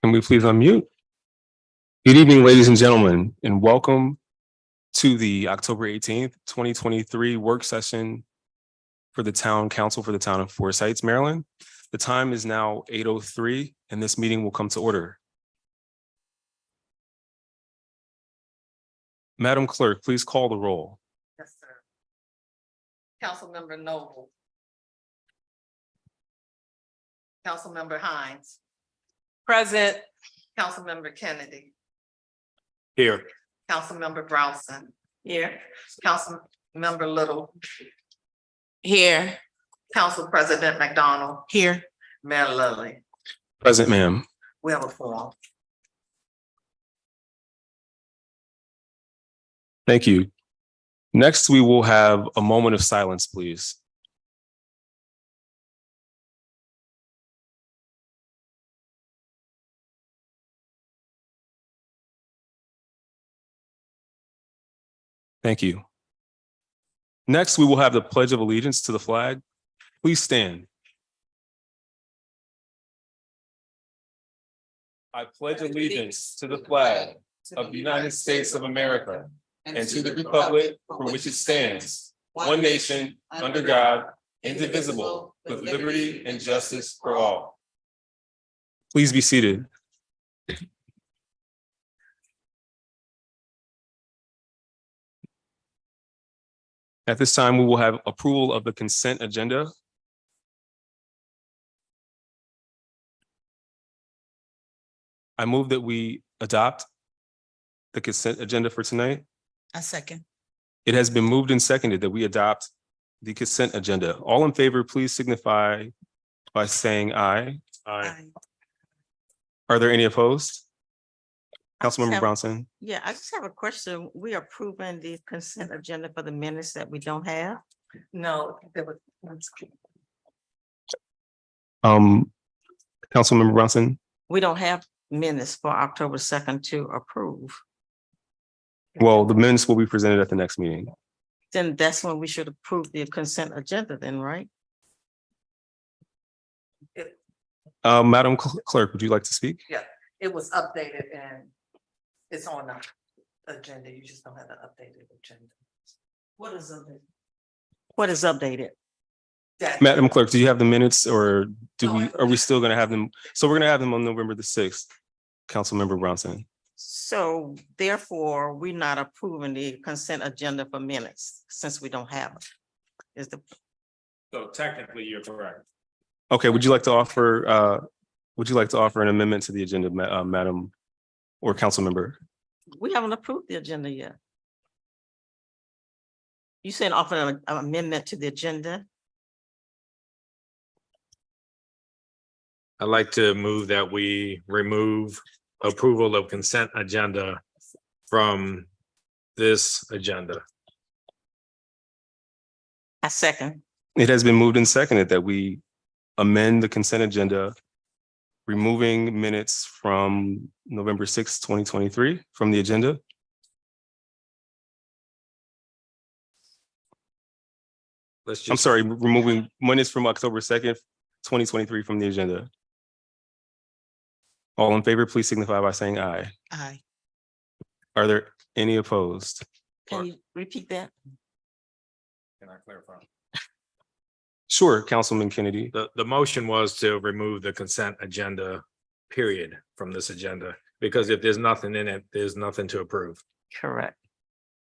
Can we please unmute? Good evening, ladies and gentlemen, and welcome to the October 18th, 2023 work session for the Town Council for the Town of Forest Heights, Maryland. The time is now 8:03 and this meeting will come to order. Madam Clerk, please call the roll. Yes, sir. Councilmember Noble. Councilmember Hines. Present. Councilmember Kennedy. Here. Councilmember Browson. Here. Councilmember Little. Here. Council President McDonald. Here. Mayor Lilly. Present, ma'am. We have a forum. Thank you. Next, we will have a moment of silence, please. Thank you. Next, we will have the Pledge of Allegiance to the flag. Please stand. I pledge allegiance to the flag of the United States of America and to the republic for which it stands, one nation, under God, indivisible, with liberty and justice for all. Please be seated. At this time, we will have approval of the consent agenda. I move that we adopt the consent agenda for tonight. A second. It has been moved and seconded that we adopt the consent agenda. All in favor, please signify by saying aye. Aye. Are there any opposed? I just Councilmember have- Brownson. Yeah, I just have a question. We are approving the consent agenda for the minutes that we don't have. No, there was. Councilmember Brownson. We don't have minutes for October 2nd to approve. Well, the minutes will be presented at the next meeting. Then that's when we should approve the consent agenda then, right? Madam Clerk, would you like to speak? Yeah, it was updated and it's on the agenda. You just don't have the updated agenda. What is updated? What is updated? Madam Clerk, do you have the minutes or are we still gonna have them? So we're gonna have them on November the 6th, Councilmember Brownson. So therefore, we're not approving the consent agenda for minutes since we don't have it. Is the, So technically, you're correct. Okay, would you like to offer an amendment to the agenda, Madam or Councilmember? we haven't approved the agenda yet. You said offer an amendment to the agenda? I'd like to move that we remove approval of consent agenda from this agenda. I second. It has been moved and seconded that we amend the consent agenda, removing minutes from November 6th, 2023 from the agenda. Let's I'm just, sorry, removing minutes from October 2nd, 2023 from the agenda. All in favor, please signify by saying aye. Aye. Are there any opposed? Can you repeat that? can I clarify? Sure, Councilman Kennedy. The motion was to remove the consent agenda, period, from this agenda, because if there's nothing in it, there's nothing to approve. Correct.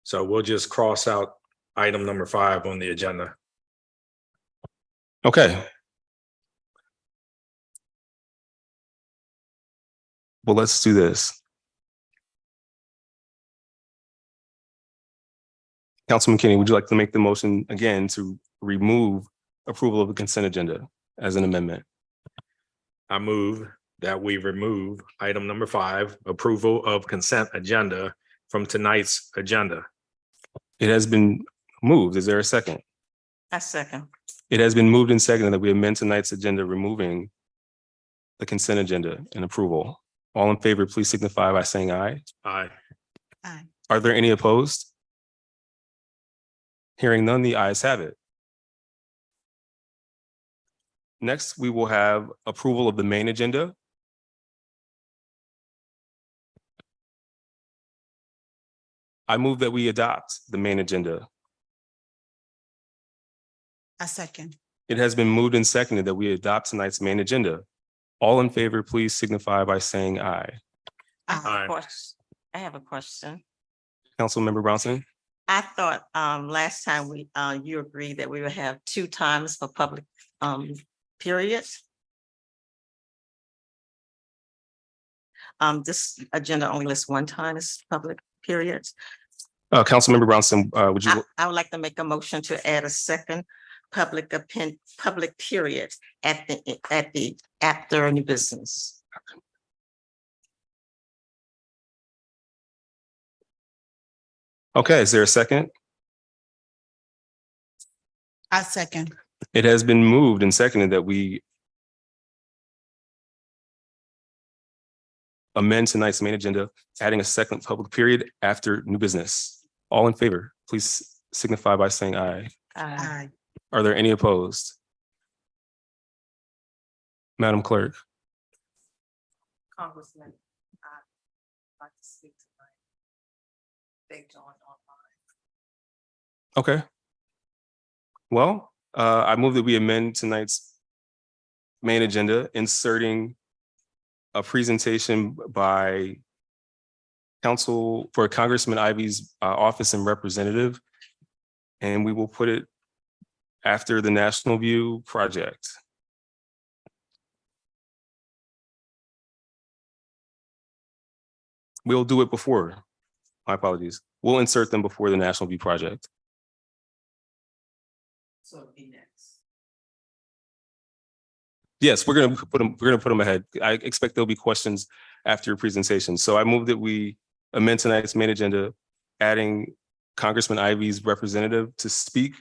So we'll just cross out item number 5 on the agenda. Okay. Well, let's do this. Councilman Kennedy, would you like to make the motion again to remove approval of the consent agenda as an amendment? I move that we remove item number 5, approval of consent agenda, from tonight's agenda. It has been moved. Is there a second? I second. It has been moved and seconded that we amend tonight's agenda, removing the consent agenda and approval. All in favor, please signify by saying aye. Aye. Aye. Are there any opposed? Hearing none, the ayes have it. Next, we will have approval of the main agenda. I move that we adopt the main agenda. A second. It has been moved and seconded that we adopt tonight's main agenda. All in favor, please signify by saying aye. I have Aye. a question. I have a question. Councilmember Brownson? I thought last time you agreed that we would have 2 times for public periods. This agenda only lists 1 time as public periods. Councilmember Brownson, would you, I would like to make a motion to add a second public period at the after new business. okay, is there a second? A second. It has been moved and seconded that we amend tonight's main agenda, adding a second public period after new business. All in favor, please signify by saying aye. Aye. Are there any opposed? Madam Clerk? Congressman, I'd like to speak tonight. They joined online. Okay. Well, I move that we amend tonight's main agenda, inserting a presentation by counsel for Congressman Ivy's office and representative. And we will put it after the National View project. We'll do it before. My apologies. We'll insert them before the National View project. So it'll be next. Yes, we're gonna put them ahead. I expect there'll be questions after your presentation. So I move that we amend tonight's main agenda, adding Congressman Ivy's representative to speak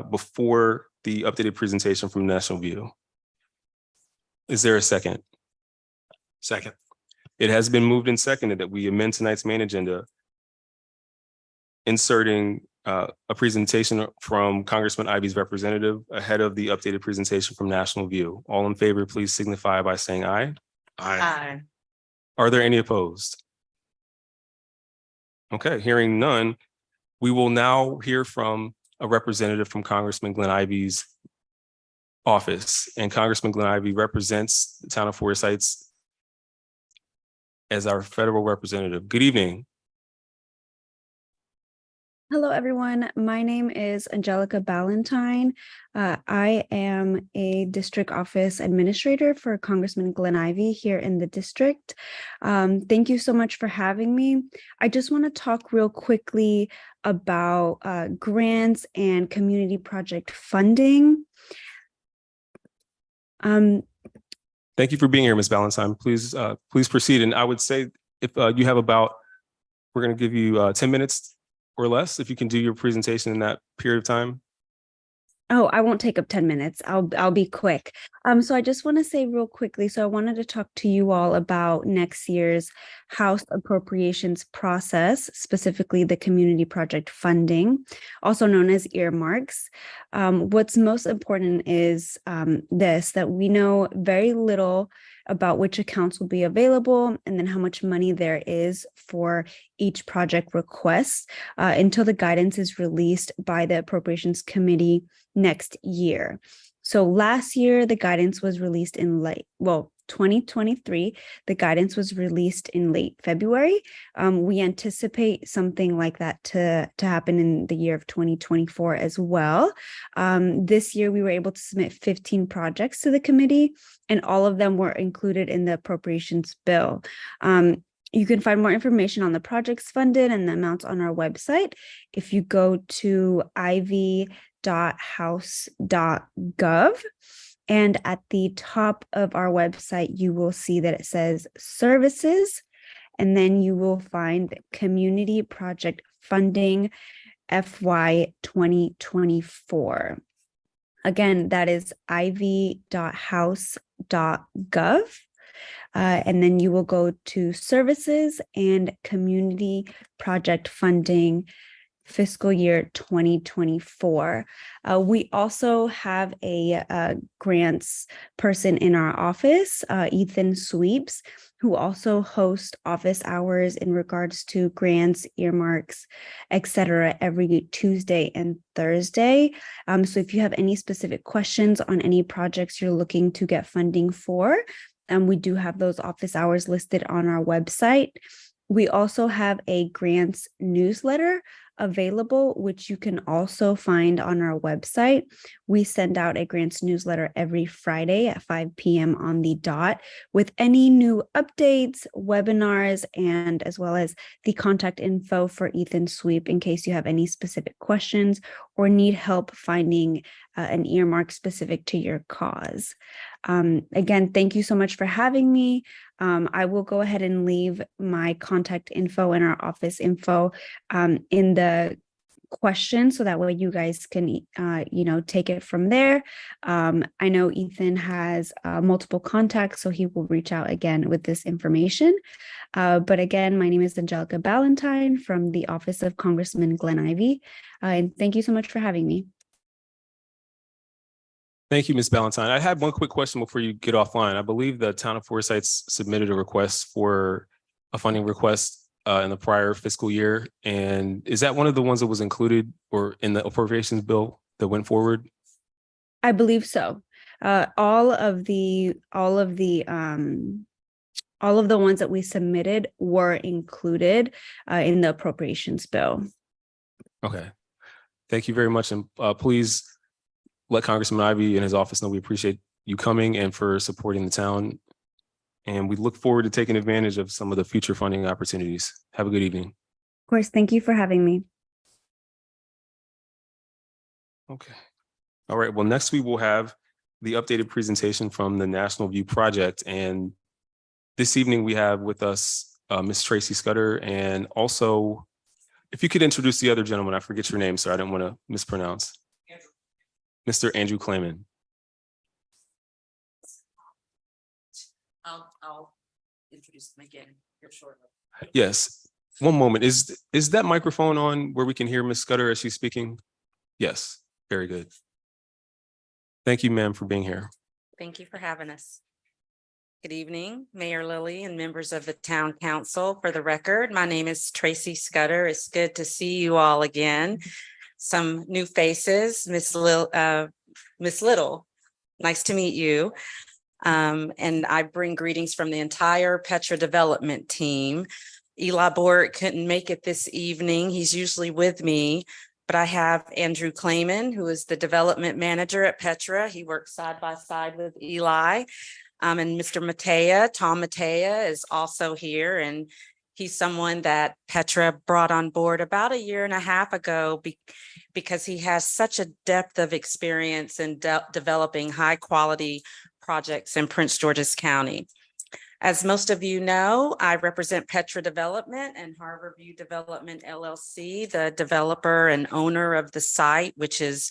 before the updated presentation from National View. Is there a second? Second. It has been moved and seconded that we amend tonight's main agenda, inserting a presentation from Congressman Ivy's representative ahead of the updated presentation from National View. All in favor, please signify by saying aye. Aye. Are there any opposed? Okay, hearing none, we will now hear from a representative from Congressman Glenn Ivy's office. And Congressman Glenn Ivy represents the town of Forest Heights as our federal representative. Good evening. Hello, everyone. My name is Angelica Ballantyne. I am a district office administrator for Congressman Glenn Ivy here in the district. Thank you so much for having me. I just want to talk real quickly about grants and community project funding. Thank you for being here, Ms. Ballantyne. Please proceed. And I would say if you have we're going to give you 10 minutes or less, if you can do your presentation in that period of time. Oh, I won't take up 10 minutes. I'll be quick. So I just want to say real quickly, so I wanted to talk to you all about next year's House appropriations process, specifically the community project funding, also known as earmarks. What's most important is that we know very little about which accounts will be available and then how much money there is for each project request until the guidance is released by the Appropriations Committee next year. So last year, the guidance was released in 2023, the guidance was released in late February. We anticipate something like that to happen in the year of 2024 as well. This year, we were able to submit 15 projects to the committee, and all of them were included in the appropriations bill. You can find more information on the projects funded and the amounts on our website. If you go to ivy.house.gov, and at the top of our website, you will see that it says services, and then you will find community project funding FY 2024. Again, that is ivy.house.gov. And then you will go to services and community project funding fiscal year 2024. We also have a grants person in our office, Ethan Sweeps, who also hosts office hours in regards to grants, earmarks, etc., every Tuesday and Thursday. So if you have any specific questions on any projects you're looking to get funding for, we do have those office hours listed on our website. We also have a grants newsletter available, which you can also find on our website. We send out a grants newsletter every Friday at 5 p.m. on the dot with any new updates, webinars, and as well as the contact info for Ethan Sweep in case you have any specific questions or need help finding an earmark specific to your cause. Again, thank you so much for having me. I will go ahead and leave my contact info and our office info in the question so that way you guys can, take it from there. I know Ethan has multiple contacts, so he will reach out again with this information. But again, my name is Angelica Ballantyne from the Office of Congressman Glenn Ivey. And thank you so much for having me. Thank you, Ms. Ballantyne. I had one quick question before you get offline. I believe the town of Forsyth submitted a request for a funding request in the prior fiscal year. And is that one of the ones that was included or in the appropriations bill that went forward? I believe so. All of the ones that we submitted were included in the appropriations bill. Okay. Thank you very much. And please let Congressman Ivey and his office know we appreciate you coming and for supporting the town. And we look forward to taking advantage of some of the future funding opportunities. Have a good evening. Of course, thank you for having me. Okay. All right. Well, next we will have the updated presentation from the National View Project. And this evening we have with us Ms. Tracy Scudder, and also if you could introduce the other gentleman, I forget your name, sir. I didn't want to mispronounce. Mr. Andrew Clayman. I'll introduce them again here shortly. Yes. One moment. Is that microphone on where we can hear Ms. Scudder as she's speaking? Yes. Very good. Thank you, ma'am, for being here. Thank you for having us. Good evening, Mayor Lilly and members of the Town Council. For the record, my name is Tracy Scudder. It's good to see you all again. Some new faces, Miss Little, nice to meet you. And I bring greetings from the entire Petra development team. Eli Bort couldn't make it this evening. He's usually with me, but I have Andrew Clayman, who is the development manager at Petra. He works side by side with Eli. And Mr. Matea, Tom Matea, is also here, and he's someone that Petra brought on board about a year and a half ago because he has such a depth of experience in developing high quality projects in Prince George's County. As most of you know, I represent Petra Development and Harborview Development LLC, the developer and owner of the site, which is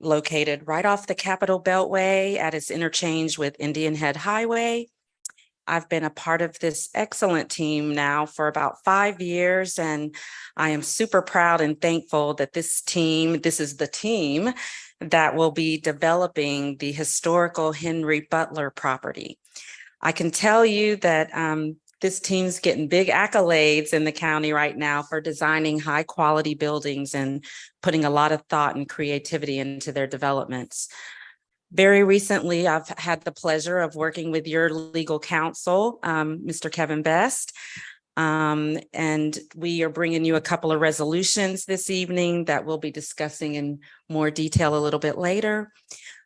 located right off the Capitol Beltway at its interchange with Indian Head Highway. I've been a part of this excellent team now for about 5 years, and I am super proud and thankful that this is the team that will be developing the historical Henry Butler property. I can tell you that this team's getting big accolades in the county right now for designing high quality buildings and putting a lot of thought and creativity into their developments. Very recently, I've had the pleasure of working with your legal counsel, Mr. Kevin Best. And we are bringing you a couple of resolutions this evening that we'll be discussing in more detail a little bit later.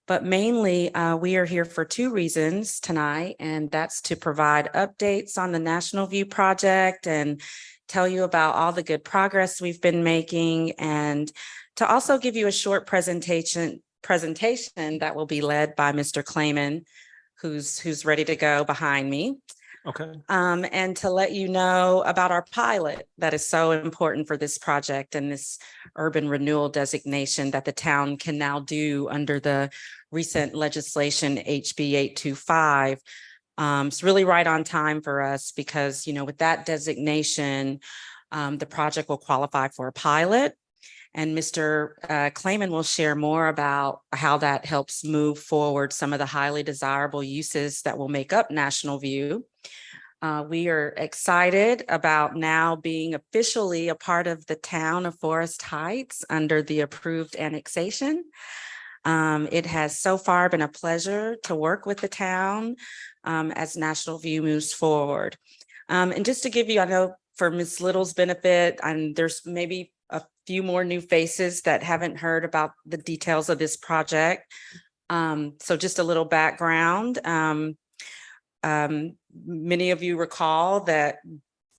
But mainly, we are here for two reasons tonight, and that's to provide updates on the National View Project and tell you about all the good progress we've been making, and to also give you a short presentation that will be led by Mr. Clayman, who's ready to go behind me. Okay. And to let you know about our pilot that is so important for this project and this urban renewal designation that the town can now do under the recent legislation HB 825. It's really right on time for us because, with that designation, the project will qualify for a pilot And Mr. Clayman will share more about how that helps move forward some of the highly desirable uses that will make up National View. We are excited about now being officially a part of the town of Forest Heights under the approved annexation. It has so far been a pleasure to work with the town as National View moves forward. And just to give you, I know for Ms. Little's benefit, and there's maybe a few more new faces that haven't heard about the details of this project. So just a little background. Many of you recall that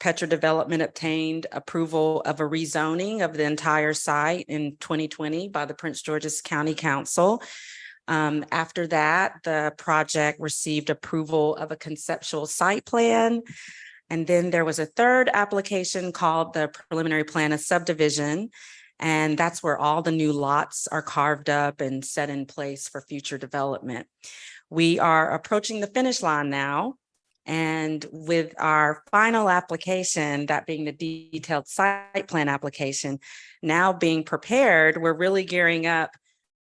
Petra Development obtained approval of a rezoning of the entire site in 2020 by the Prince George's County Council. After that, the project received approval of a conceptual site plan. And then there was a third application called the preliminary plan of subdivision. And that's where all the new lots are carved up and set in place for future development. We are approaching the finish line now. And with our final application, that being the detailed site plan application, now being prepared, we're really gearing up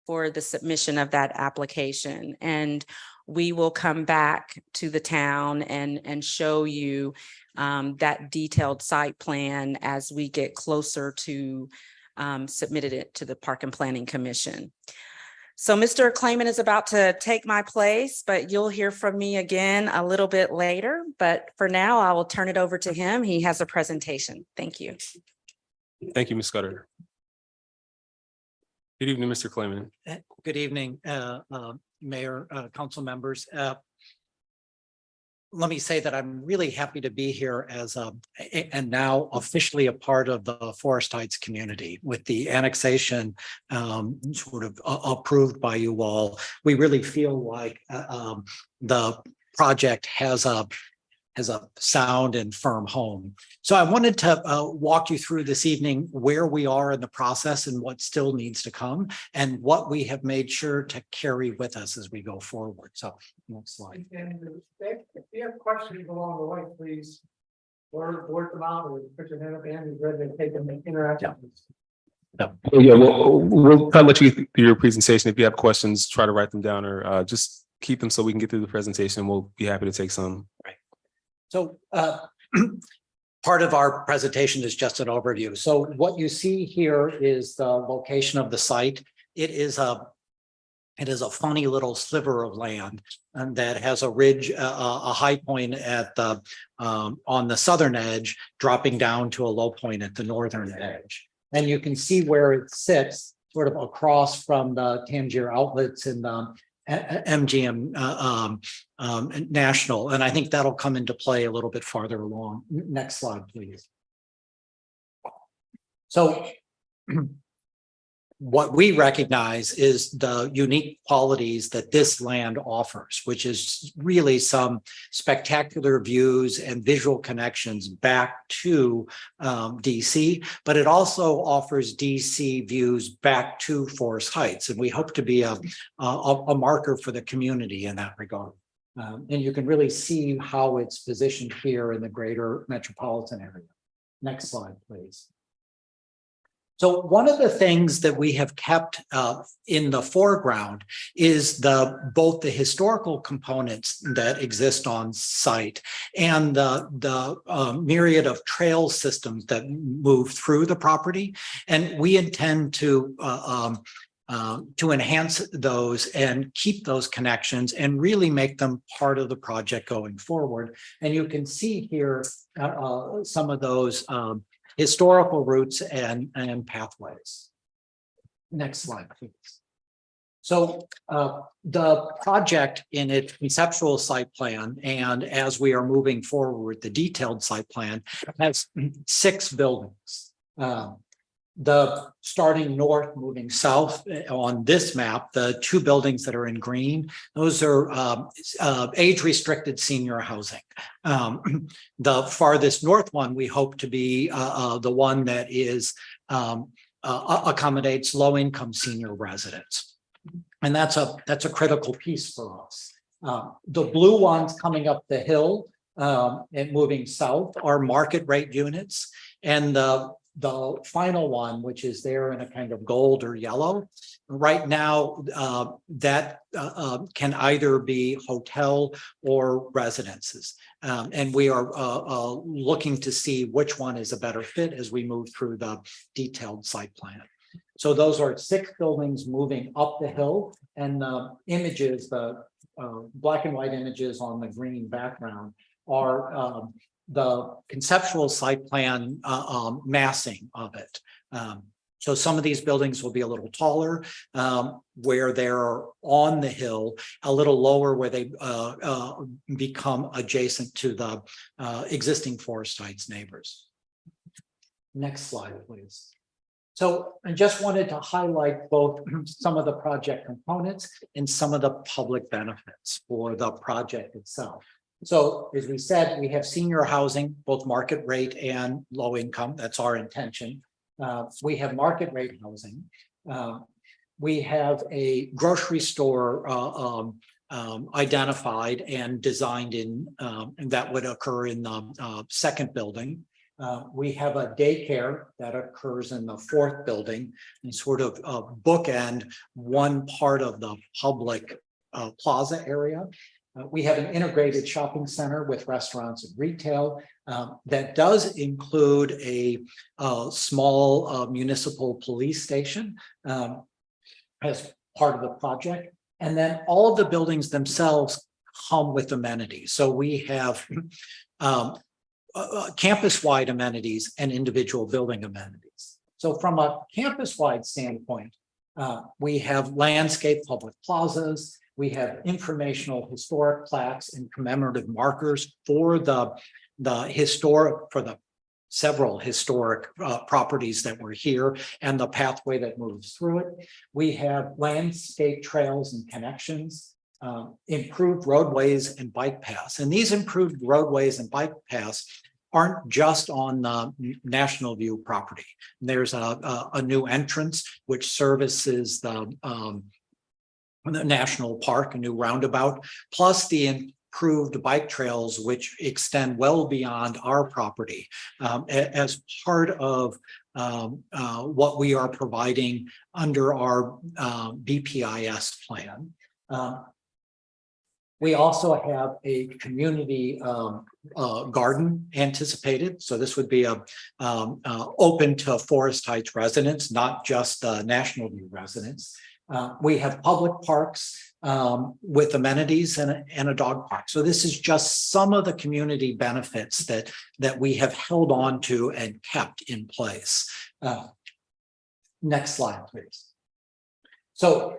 for the submission of that application. And we will come back to the town and show you that detailed site plan as we get closer to submitted it to the Park and Planning Commission. So Mr. Clayman is about to take my place, but you'll hear from me again a little bit later. But for now, I will turn it over to him. He has a presentation. Thank you. Thank you, Ms. Scudder. Good evening, Mr. Clayman. Good evening, Mayor, council members. Let me say that I'm really happy to be here as and now officially a part of the Forest Heights community with the annexation sort of approved by you all. We really feel like the project has a sound and firm home. So I wanted to walk you through this evening where we are in the process and what still needs to come and what we have made sure to carry with us as we go forward. So next slide. And if you have questions along the way, please word them out or put your hand up and ready to take them and interact. Yeah, we'll try to let you through your presentation. If you have questions, try to write them down or just keep them so we can get through the presentation. We'll be happy to take some. Right. So part of our presentation is just an overview. So what you see here is the location of the site. It is a funny little sliver of land and that has a ridge, a high point at the on the southern edge, dropping down to a low point at the northern edge. And you can see where it sits, sort of across from the Tangier outlets and MGM National, and I think that'll come into play a little bit farther along. Next slide, please. So what we recognize is the unique qualities that this land offers, which is really some spectacular views and visual connections back to DC, but it also offers DC views back to Forest Heights. And we hope to be a marker for the community in that regard. And you can really see how it's positioned here in the greater metropolitan area. Next slide, please. So one of the things that we have kept in the foreground is both the historical components that exist on site and the myriad of trail systems that move through the property. And we intend to enhance those and keep those connections and really make them part of the project going forward. And you can see here some of those historical routes and pathways. Next slide, please. So the project in its conceptual site plan, and as we are moving forward, the detailed site plan has 6 buildings. The starting north, moving south on this map, the 2 buildings that are in green, those are age-restricted senior housing. The farthest north one, we hope to be the one that is accommodates low-income senior residents. And that's a critical piece for us. The blue ones coming up the hill and moving south are market rate units. And the the final one, which is there in a kind of gold or yellow, right now, that can either be hotel or residences. And we are looking to see which one is a better fit as we move through the detailed site plan. So those are 6 buildings moving up the hill, and the images, the black and white images on the green background are the conceptual site plan massing of it. So some of these buildings will be a little taller where they're on the hill, a little lower where they become adjacent to the existing Forest Heights neighbors. Next slide, please. So I just wanted to highlight both some of the project components and some of the public benefits for the project itself. So as we said, we have senior housing, both market rate and low income. That's our intention. We have market rate housing. We have a grocery store identified and designed in, and that would occur in the second building. We have a daycare that occurs in the fourth building and sort of bookend one part of the public plaza area. We have an integrated shopping center with restaurants and retail that does include a small municipal police station as part of the project. And then all of the buildings themselves come with amenities. So we have campus-wide amenities and individual building amenities. So from a campus-wide standpoint, we have landscape public plazas. We have informational historic plaques and commemorative markers for the several historic properties that were here and the pathway that moves through it. We have landscape trails and connections, improved roadways and bike paths. And these improved roadways and bike paths aren't just on the National View property. There's a new entrance which services the national park, a new roundabout, plus the improved bike trails which extend well beyond our property as part of what we are providing under our BPIS plan. We also have a community garden anticipated. So this would be open to Forest Heights residents, not just National View residents. We have public parks with amenities and a dog park. So this is just some of the community benefits that we have held on to and kept in place. Next slide, please. So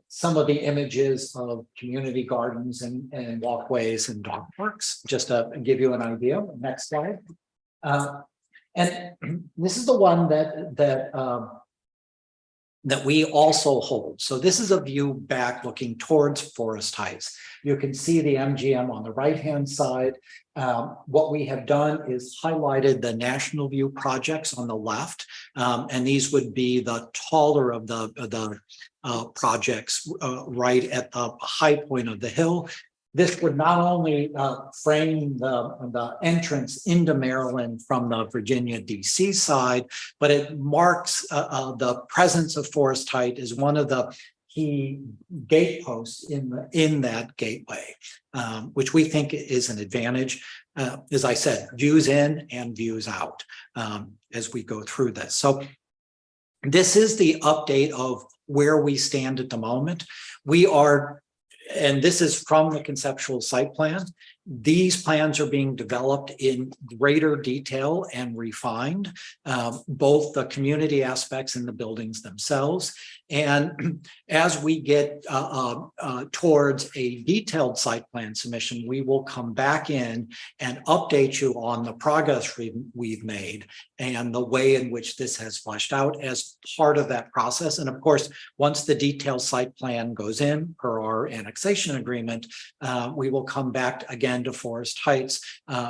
some of the images of community gardens and walkways and dog parks, just to give you an idea. Next slide. And this is the one that we also hold. So this is a view back looking towards Forest Heights. You can see the MGM on the right-hand side. What we have done is highlighted the National View projects on the left. And these would be the taller of the projects right at the high point of the hill. This would not only frame the entrance into Maryland from the Virginia DC side, but it marks the presence of Forest Heights as one of the key gateposts in that gateway, which we think is an advantage. As I said, views in and views out as we go through this. So this is the update of where we stand at the moment. We are, and this is from the conceptual site plan. These plans are being developed in greater detail and refined, both the community aspects and the buildings themselves. And as we get towards a detailed site plan submission, we will come back in and update you on the progress we've made and the way in which this has fleshed out as part of that process. And of course, once the detailed site plan goes in per our annexation agreement, we will come back again to Forest Heights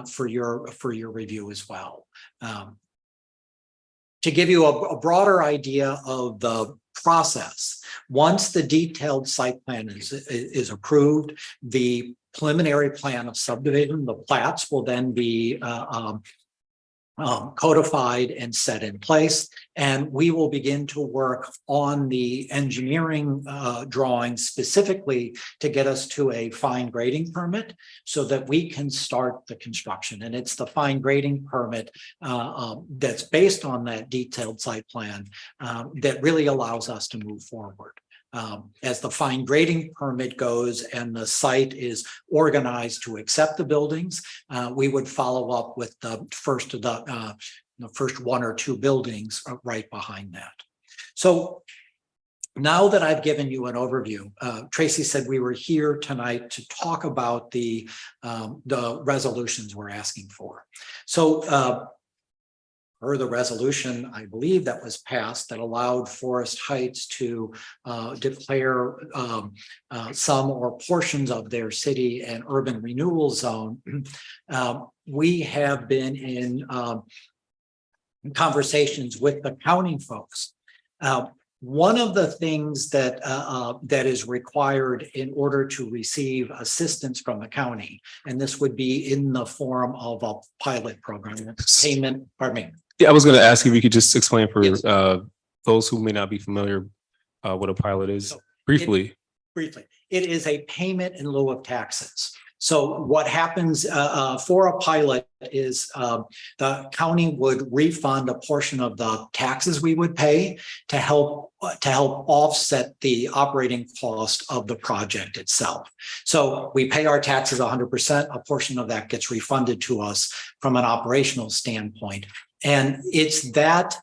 for your review as well. To give you a broader idea of the process, once the detailed site plan is approved, the preliminary plan of subdivision, the plats, will then be codified and set in place. And we will begin to work on the engineering drawings specifically to get us to a fine grading permit so that we can start the construction. And it's the fine grading permit that's based on that detailed site plan that really allows us to move forward. As the fine grading permit goes and the site is organized to accept the buildings, we would follow up with the first of the first one or two buildings right behind that. So now that I've given you an overview, Tracy said we were here tonight to talk about the resolutions we're asking for. So per the resolution, I believe that was passed that allowed Forest Heights to declare some or portions of their city and urban renewal zone. We have been in conversations with the county folks. One of the things that that is required in order to receive assistance from the county, and this would be in the form of a pilot program, payment, pardon me. Yeah, I was going to ask if you could just explain for Yes. those who may not be familiar what a pilot is So, briefly. Briefly, it is a payment in lieu of taxes. So what happens for a pilot is the county would refund a portion of the taxes we would pay to help offset the operating cost of the project itself. So we pay our taxes 100%. A portion of that gets refunded to us from an operational standpoint. And it's that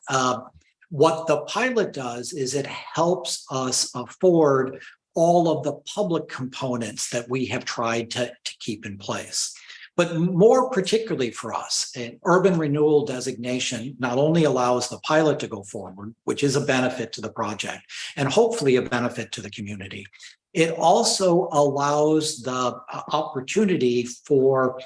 what the pilot does is it helps us afford all of the public components that we have tried to keep in place. But more particularly for us, an urban renewal designation not only allows the pilot to go forward, which is a benefit to the project and hopefully a benefit to the community. It also allows the opportunity for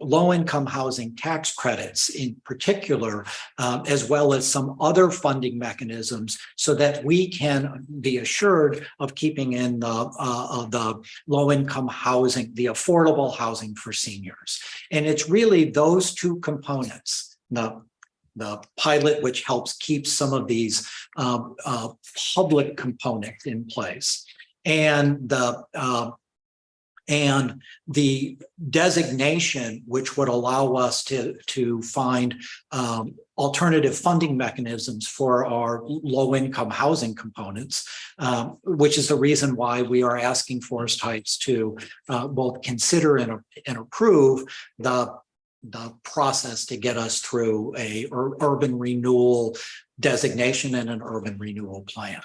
low-income housing tax credits in particular, as well as some other funding mechanisms so that we can be assured of keeping in the low-income housing, the affordable housing for seniors. And it's really those two components, the pilot, which helps keep some of these public components in place, and the designation, which would allow us to find alternative funding mechanisms for our low-income housing components, which is the reason why we are asking Forest Heights to both consider and approve the process to get us through a urban renewal designation and an urban renewal plan.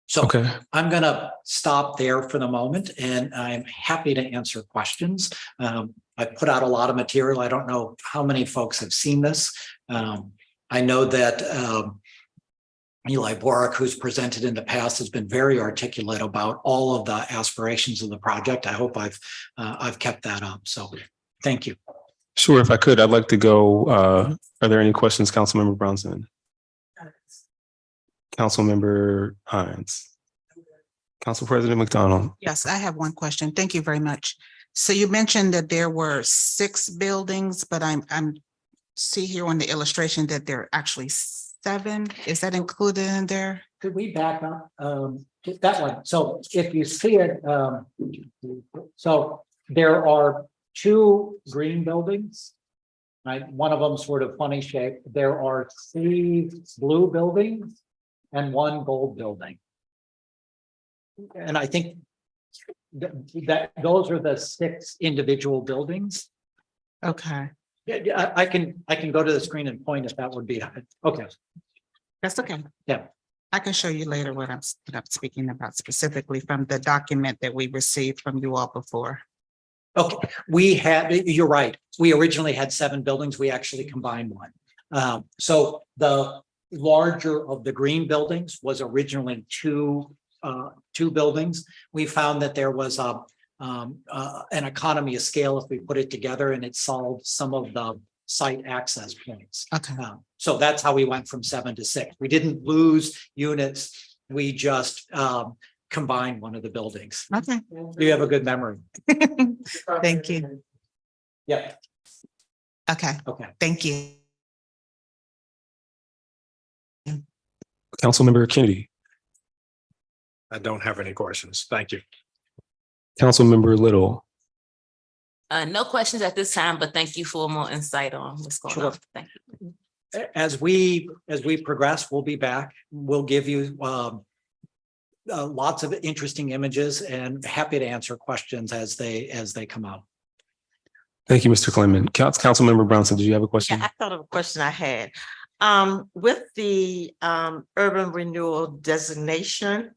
So Okay. I'm going to stop there for the moment, and I'm happy to answer questions. I put out a lot of material. I don't know how many folks have seen this. I know that Eli Borick, who's presented in the past, has been very articulate about all of the aspirations of the project. I hope I've kept that up. So thank you. Sure. If I could, I'd like to go. Are there any questions, Councilmember Brownson? Councilmember Hines. Council President McDonald. Yes, I have one question. Thank you very much. So you mentioned that there were 6 buildings, but I'm see here on the illustration that there are actually 7. Is that included in there? Could we back up just that one? So if you see it, so there are 2 green buildings, right? One of them sort of funny shape. There are 3 blue buildings and 1 gold building. And I think that those are the 6 individual buildings. Okay, Yeah, I can go to the screen and point if that would be, okay. that's okay. Yeah. I can show you later what I'm speaking about specifically from the document that we received from you all before. Okay, you're right. We originally had 7 buildings. We actually combined 1. So the larger of the green buildings was originally two buildings. We found that there was an economy of scale if we put it together, and it solved some of the site access points. Okay, So that's how we went from 7 to 6. We didn't lose units. We just combined one of the buildings. okay. You have a good memory. Thank you. Yeah. Okay, Okay. thank you. Councilmember Kennedy, I don't have any questions. Thank you. Councilmember Little, No questions at this time, but thank you for more insight on what's going Sure. on. Thank you. As we progress, we'll be back. We'll give you lots of interesting images and happy to answer questions as they come up. thank you, Mr. Clement. Councilmember Brownson, did you have a question? Yeah, I thought of a question I had. With the urban renewal designation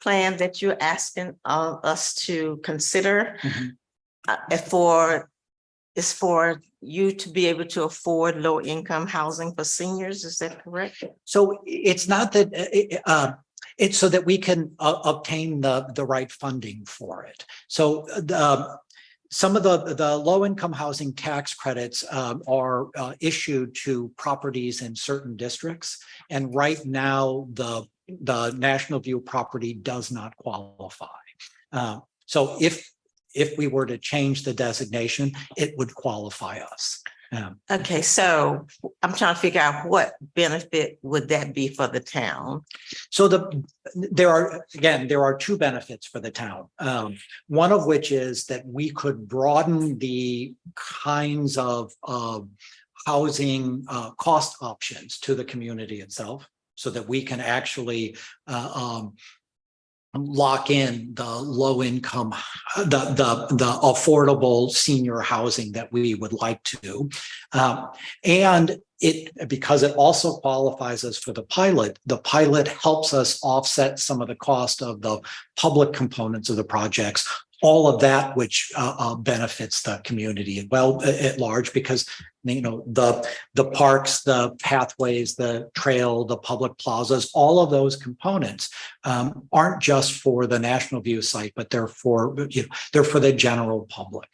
plan that you're asking us to consider Mhm. is for you to be able to afford low income housing for seniors, is that correct? So it's not that, it's so that we can obtain the right funding for it. So some of the low income housing tax credits are issued to properties in certain districts. And right now, the National View property does not qualify. So if we were to change the designation, it would qualify us. Okay, so I'm trying to figure out what benefit would that be for the town? So there are two benefits for the town. One of which is that we could broaden the kinds of housing cost options to the community itself, so that we can actually lock in the low income, the affordable senior housing that we would like to. And because it also qualifies us for the pilot helps us offset some of the cost of the public components of the projects, all of that which benefits the community well at large, because the parks, the pathways, the trail, the public plazas, all of those components aren't just for the National View site, but they're for the general public.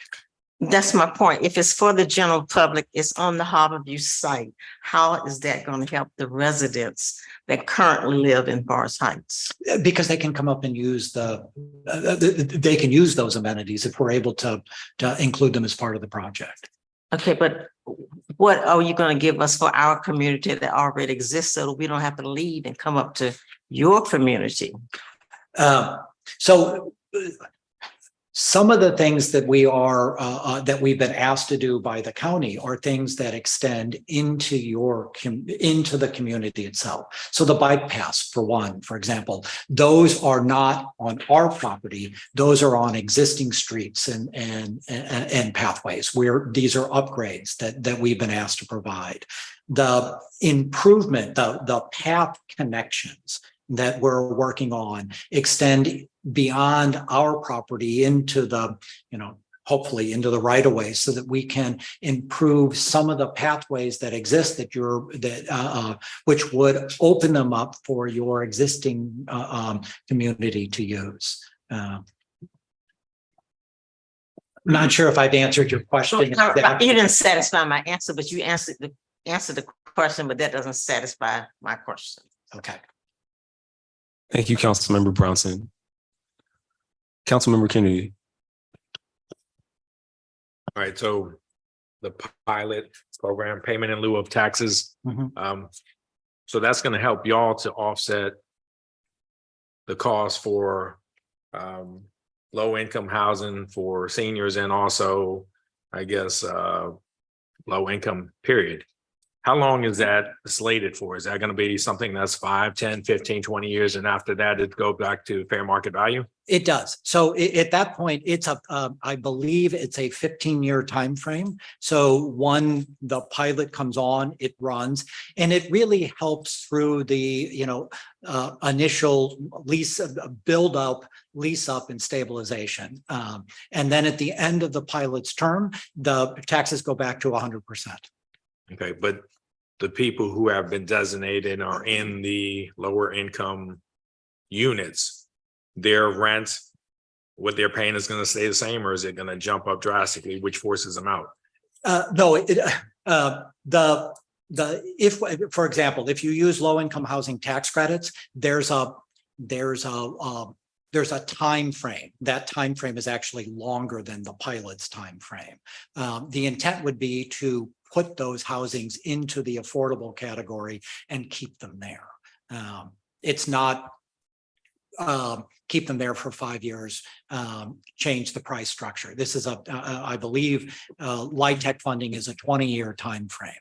That's my point. If it's for the general public, it's on the Harborview site. How is that going to help the residents that currently live in Forest Heights? Because they can come up and use they can use those amenities if we're able to include them as part of the project. Okay, but what are you going to give us for our community that already exists so that we don't have to leave and come up to your community? So some of the things that that we've been asked to do by the county are things that extend into the community itself. So the bike paths, for one, for example, those are not on our property; those are on existing streets and pathways where these are upgrades that we've been asked to provide. The improvement, the path connections that we're working on extend beyond our property into the, hopefully into the right of way, so that we can improve some of the pathways that exist which would open them up for your existing community to use. I'm not sure if I've answered your question. You didn't satisfy my answer, but you answered the question, but that doesn't satisfy my question. Okay. Thank you, Councilmember Brownson. Councilmember Kennedy. All right, so the pilot program, payment in lieu of taxes. Mhm. So that's going to help y'all to offset the cost for low income housing for seniors, and also, I guess, low income period. How long is that slated for? Is that going to be something that's 5, 10, 15, 20 years? And after that, it go back to fair market value? It does. So at that point, it's I believe it's a 15-year time frame. So the pilot comes on, it runs, and it really helps through the initial lease build up, lease up, and stabilization. And then at the end of the pilot's term, the taxes go back to 100%. Okay, but the people who have been designated are in the lower income units, their rent, what they're paying is going to stay the same, or is it going to jump up drastically, which forces them out? No, if, for example, if you use low income housing tax credits, there's a time frame. That time frame is actually longer than the pilot's time frame. The intent would be to put those housings into the affordable category and keep them there. it's not keep them there for 5 years, change the price structure. This is I believe, LIHTC funding is a 20-year timeframe.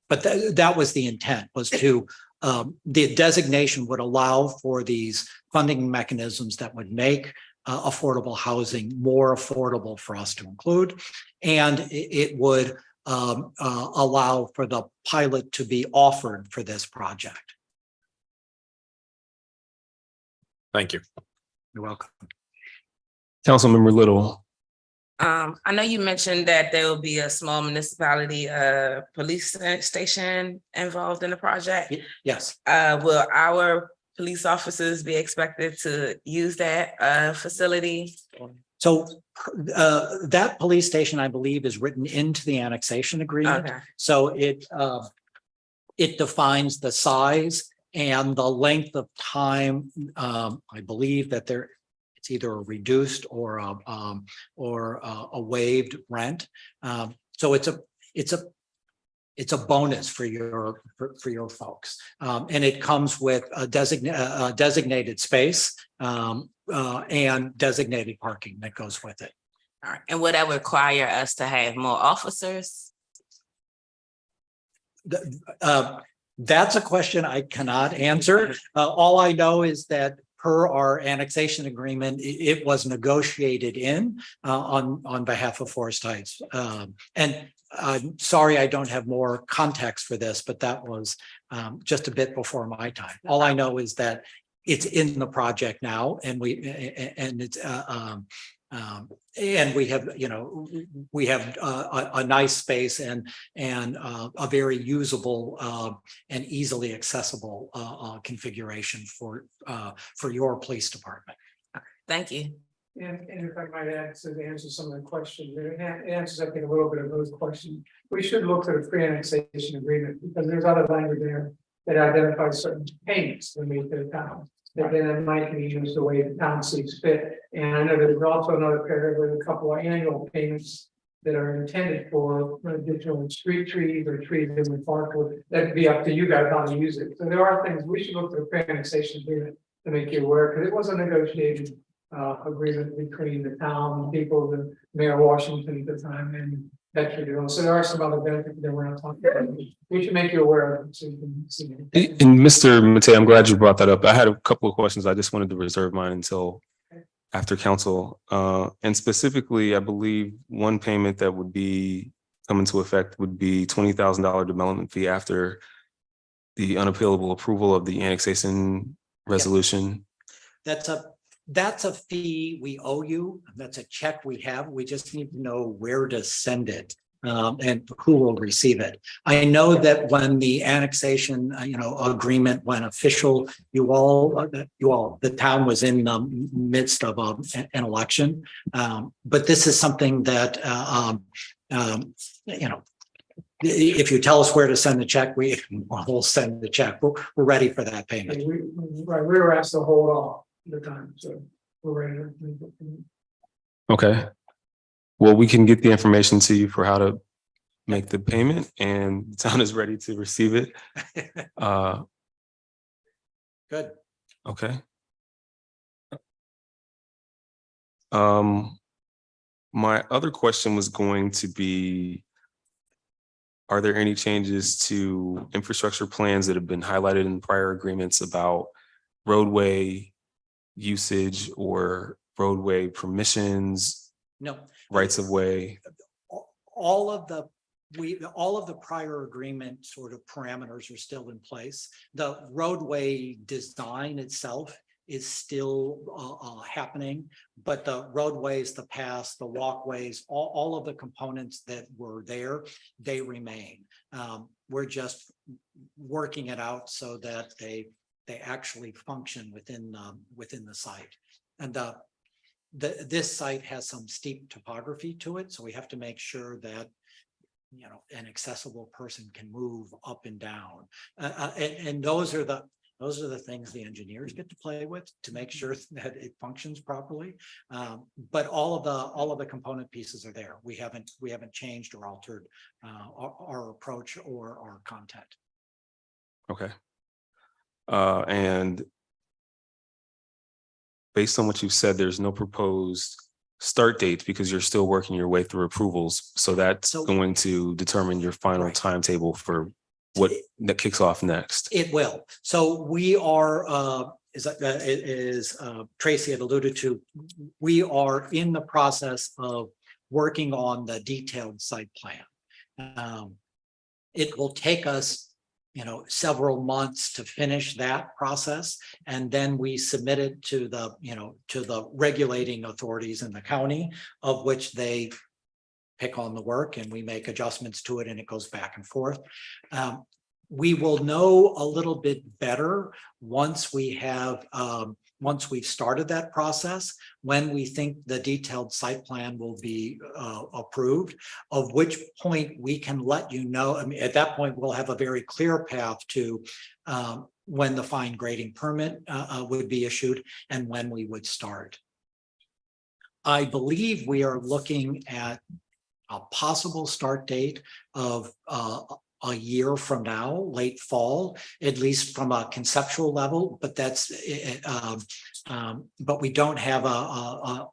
But that was the intent, was to, the designation would allow for these funding mechanisms that would make affordable housing more affordable for us to include. And it would allow for the pilot to be offered for this project. Thank you. You're welcome. Councilmember Little. I know you mentioned that there will be a small municipality police station involved in the project. Yes. Will our police officers be expected to use that facility? So that police station, I believe, is written into the annexation agreement. Okay. So it defines the size and the length of time. I believe that it's either a reduced or a waived rent. So it's a bonus for your folks, and it comes with a designated space and designated parking that goes with it. All right. And would that require us to have more officers? That's a question I cannot answer. All I know is that per our annexation agreement, it was negotiated in on behalf of Forest Heights. And I'm sorry, I don't have more context for this, but that was just a bit before my time. All I know is that it's in the project now, and we have, we have a nice space and a very usable and easily accessible configuration for your police department. Thank you. And if I might add to answer some of the questions, it answers, I think, a little bit of those questions. We should look at a pre-annexation agreement, because there's other language there that identifies certain payments that made to the town, that then it might be used the way the town sees fit. And I know there's also another paragraph with a couple of annual payments that are intended for additional street trees or trees in the park. That'd be up to you guys how to use it. So there are things we should look at a pre-annexation agreement to make you aware, because it was a negotiated agreement between the town people, the Mayor Washington at the time, and Betford. So there are some other benefits that we're not talking about. We should make you aware of it so you can see it. And Mr. Matei, I'm glad you brought that up. I had a couple of questions. I just wanted to reserve mine until after council. And specifically, I believe one payment that would be come into effect would be $20,000 development fee after the unappealable approval of the annexation resolution. That's a fee we owe you. That's a check we have. We just need to know where to send it and who will receive it. I know that when the annexation, agreement went official, the town was in the midst of an election. But this is something that, if you tell us where to send the check, we'll send the check. We're ready for that payment. We were asked to hold off the time, so we're ready to. Okay. Well, we can get the information to you for how to make the payment, and the town is ready to receive it. Good. Okay. My other question was going to be, are there any changes to infrastructure plans that have been highlighted in prior agreements about roadway usage or roadway permissions, No. rights of way? All of the prior agreement sort of parameters are still in place. The roadway design itself is still happening, but the roadways, the paths, the walkways, all of the components that were there, they remain. We're just working it out so that they actually function within the site. And this site has some steep topography to it, so we have to make sure that an accessible person can move up and down. And those are the things the engineers get to play with to make sure that it functions properly. But all of the component pieces are there. We haven't changed or altered our approach or our content. Okay. And based on what you've said, there's no proposed start dates because you're still working your way through approvals. So that's So- going to determine your final Right. timetable for what that kicks off next. It will. So we are, Tracy had alluded to, we are in the process of working on the detailed site plan. It will take us, several months to finish that process. And then we submit it to the regulating authorities in the county, of which they pick on the work and we make adjustments to it and it goes back and forth. We will know a little bit better once we've started that process, when we think the detailed site plan will be approved, of which point we can let you know. I mean, at that point, we'll have a very clear path to when the fine grading permit would be issued and when we would start. I believe we are looking at a possible start date of a year from now, late fall, at least from a conceptual level, but that's, but we don't have a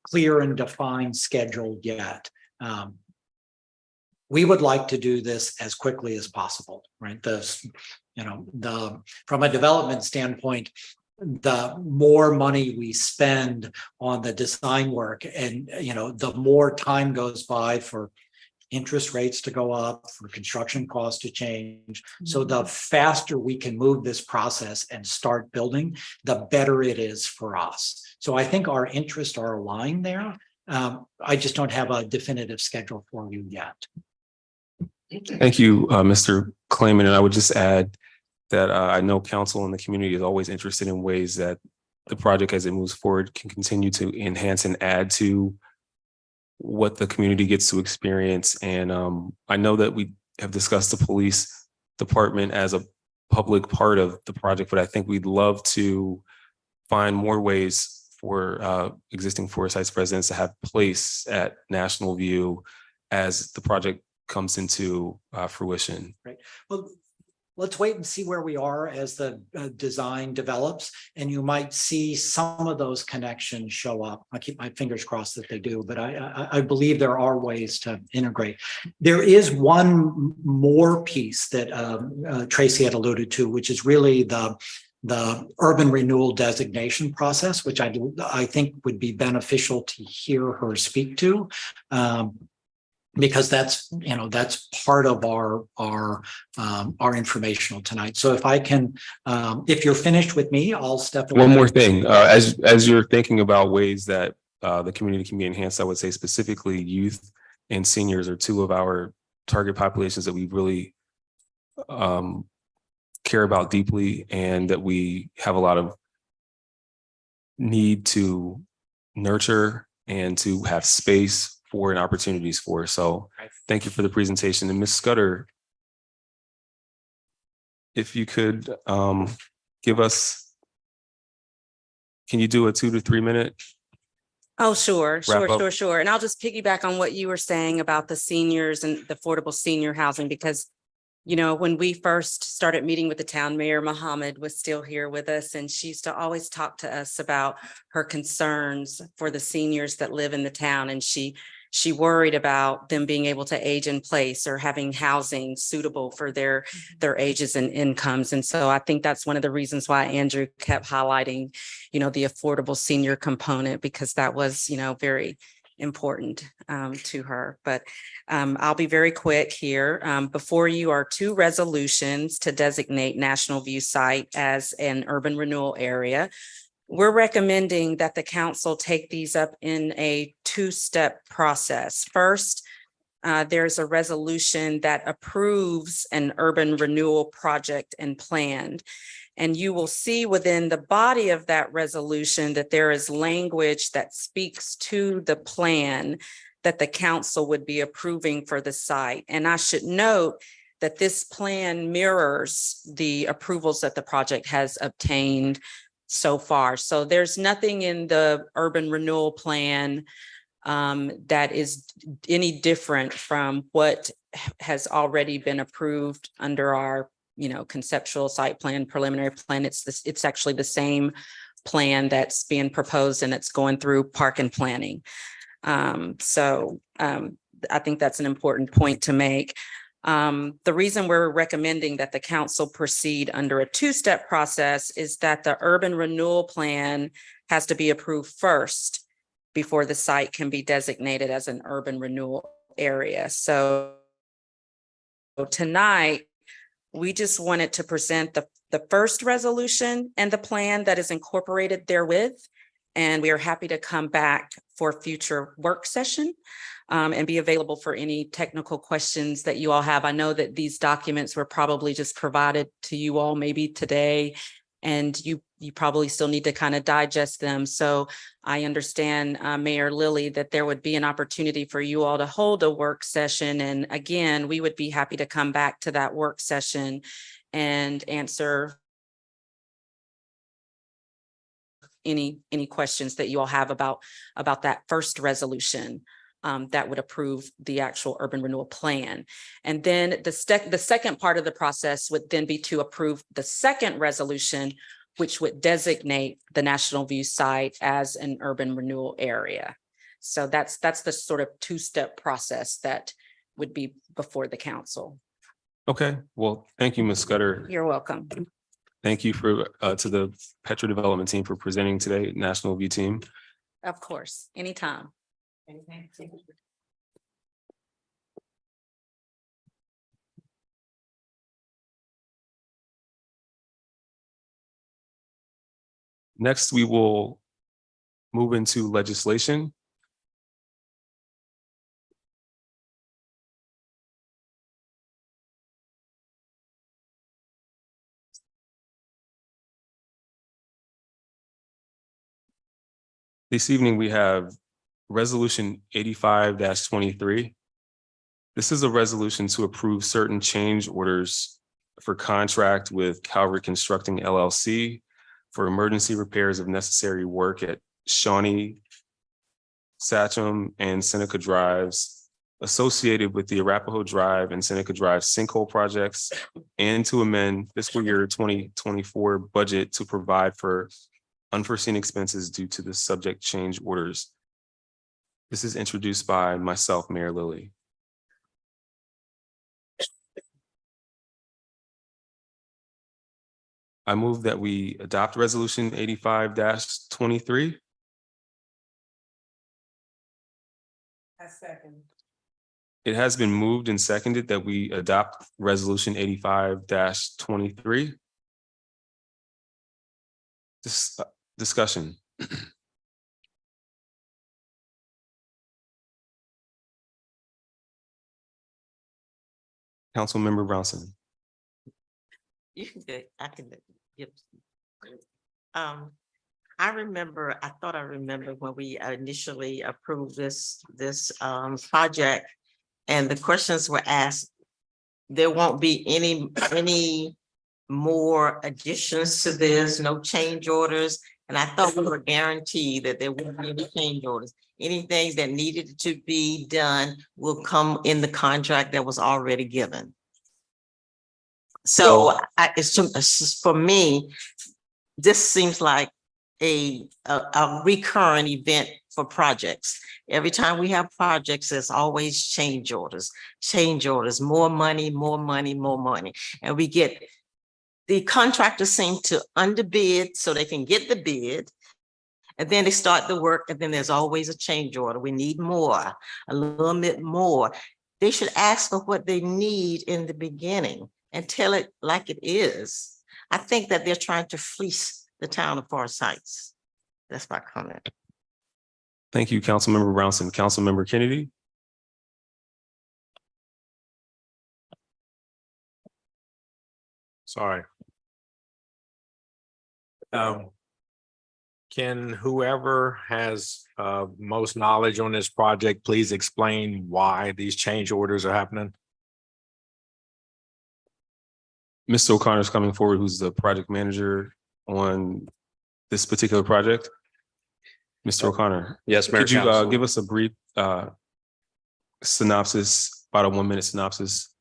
clear and defined schedule yet. We would like to do this as quickly as possible, right? From a development standpoint, the more money we spend on the design work and, the more time goes by for interest rates to go up, for construction costs to change. So the faster we can move this process and start building, the better it is for us. So I think our interests are aligned there. I just don't have a definitive schedule for you yet. Thank you, Mr. Clayman. And I would just add that I know council and the community is always interested in ways that the project as it moves forward can continue to enhance and add to what the community gets to experience. And I know that we have discussed the police department as a public part of the project, but I think we'd love to find more ways for existing Forsyth residents to have place at National View as the project comes into fruition. Right. Well, let's wait and see where we are as the design develops, and you might see some of those connections show up. I keep my fingers crossed that they do, but I believe there are ways to integrate. There is one more piece that Tracy had alluded to, which is really the urban renewal designation process, which I think would be beneficial to hear her speak to. Because that's part of our informational tonight. So if I can, if you're finished with me, I'll step away. One more thing, as you're thinking about ways that the community can be enhanced, I would say specifically youth and seniors are two of our target populations that we really care about deeply, and that we have a lot of need to nurture and to have space for and opportunities for. So thank you for the presentation. And Ms. Scudder, if you could give us, can you do a 2 to 3 minute? Oh, sure. Wrap up. And I'll just piggyback on what you were saying about the seniors and the affordable senior housing, because when we first started meeting with the town, Mayor Mohammed was still here with us, and she used to always talk to us about her concerns for the seniors that live in the town. And she worried about them being able to age in place or having housing suitable for their ages and incomes. And so I think that's one of the reasons why Andrew kept highlighting, the affordable senior component, because that was, very important to her. But I'll be very quick here. Before you are 2 resolutions to designate National View site as an urban renewal area. We're recommending that the council take these up in a 2-step process. First, there's a resolution that approves an urban renewal project and plan. And you will see within the body of that resolution that there is language that speaks to the plan that the council would be approving for the site. And I should note that this plan mirrors the approvals that the project has obtained so far. So there's nothing in the urban renewal plan that is any different from what has already been approved under our conceptual site plan, preliminary plan. It's actually the same plan that's being proposed and it's going through park and planning. So I think that's an important point to make. The reason we're recommending that the council proceed under a two-step process is that the urban renewal plan has to be approved first before the site can be designated as an urban renewal area. So tonight, we just wanted to present the first resolution and the plan that is incorporated therewith. And we are happy to come back for a future work session and be available for any technical questions that you all have. I know that these documents were probably just provided to you all maybe today, and you probably still need to kind of digest them. So I understand, Mayor Lilly, that there would be an opportunity for you all to hold a work session. And again, we would be happy to come back to that work session and answer any questions that you all have about that first resolution that would approve the actual urban renewal plan. And then the second part of the process would then be to approve the second resolution, which would designate the National View site as an urban renewal area. So that's the sort of two-step process that would be before the council. Okay, well, thank you, Ms. Scudder. You're welcome. Thank you to the Petro Development team for presenting today, National View team. Of course, anytime. Next, we will move into legislation. This evening, we have Resolution 85-23. This is a resolution to approve certain change orders for contract with Calvert Constructing LLC for emergency repairs of necessary work at Shawnee, Satcham, and Seneca Drives associated with the Arapahoe Drive and Seneca Drive sinkhole projects, and to amend fiscal year 2024 budget to provide for unforeseen expenses due to the subject change orders. This is introduced by myself, Mayor Lilly. I move that we adopt Resolution 85-23. I second. It has been moved and seconded that we adopt Resolution 85-23. Discussion. Councilmember Brownson. You can do it. I can give. I thought I remember when we initially approved this project, and the questions were asked, there won't be any more additions to this, no change orders. And I thought we were guaranteed that there wouldn't be any change orders. Anything that needed to be done will come in the contract that was already given. So for me, this seems like a recurring event for projects. Every time we have projects, there's always change orders, more money, more money, more money. And we get, the contractors seem to underbid so they can get the bid. And then they start the work, and then there's always a change order. We need more, a little bit more. They should ask for what they need in the beginning and tell it like it is. I think that they're trying to fleece the town of Forest Heights. That's my comment. Thank you, Councilmember Brownson. Councilmember Kennedy. Sorry. Can whoever has most knowledge on this project, please explain why these change orders are happening? Mr. O'Connor is coming forward, who's the project manager on this particular project. Mr. O'Connor. Yes, Mayor. Could you Council. give us a brief synopsis, about a 1-minute synopsis,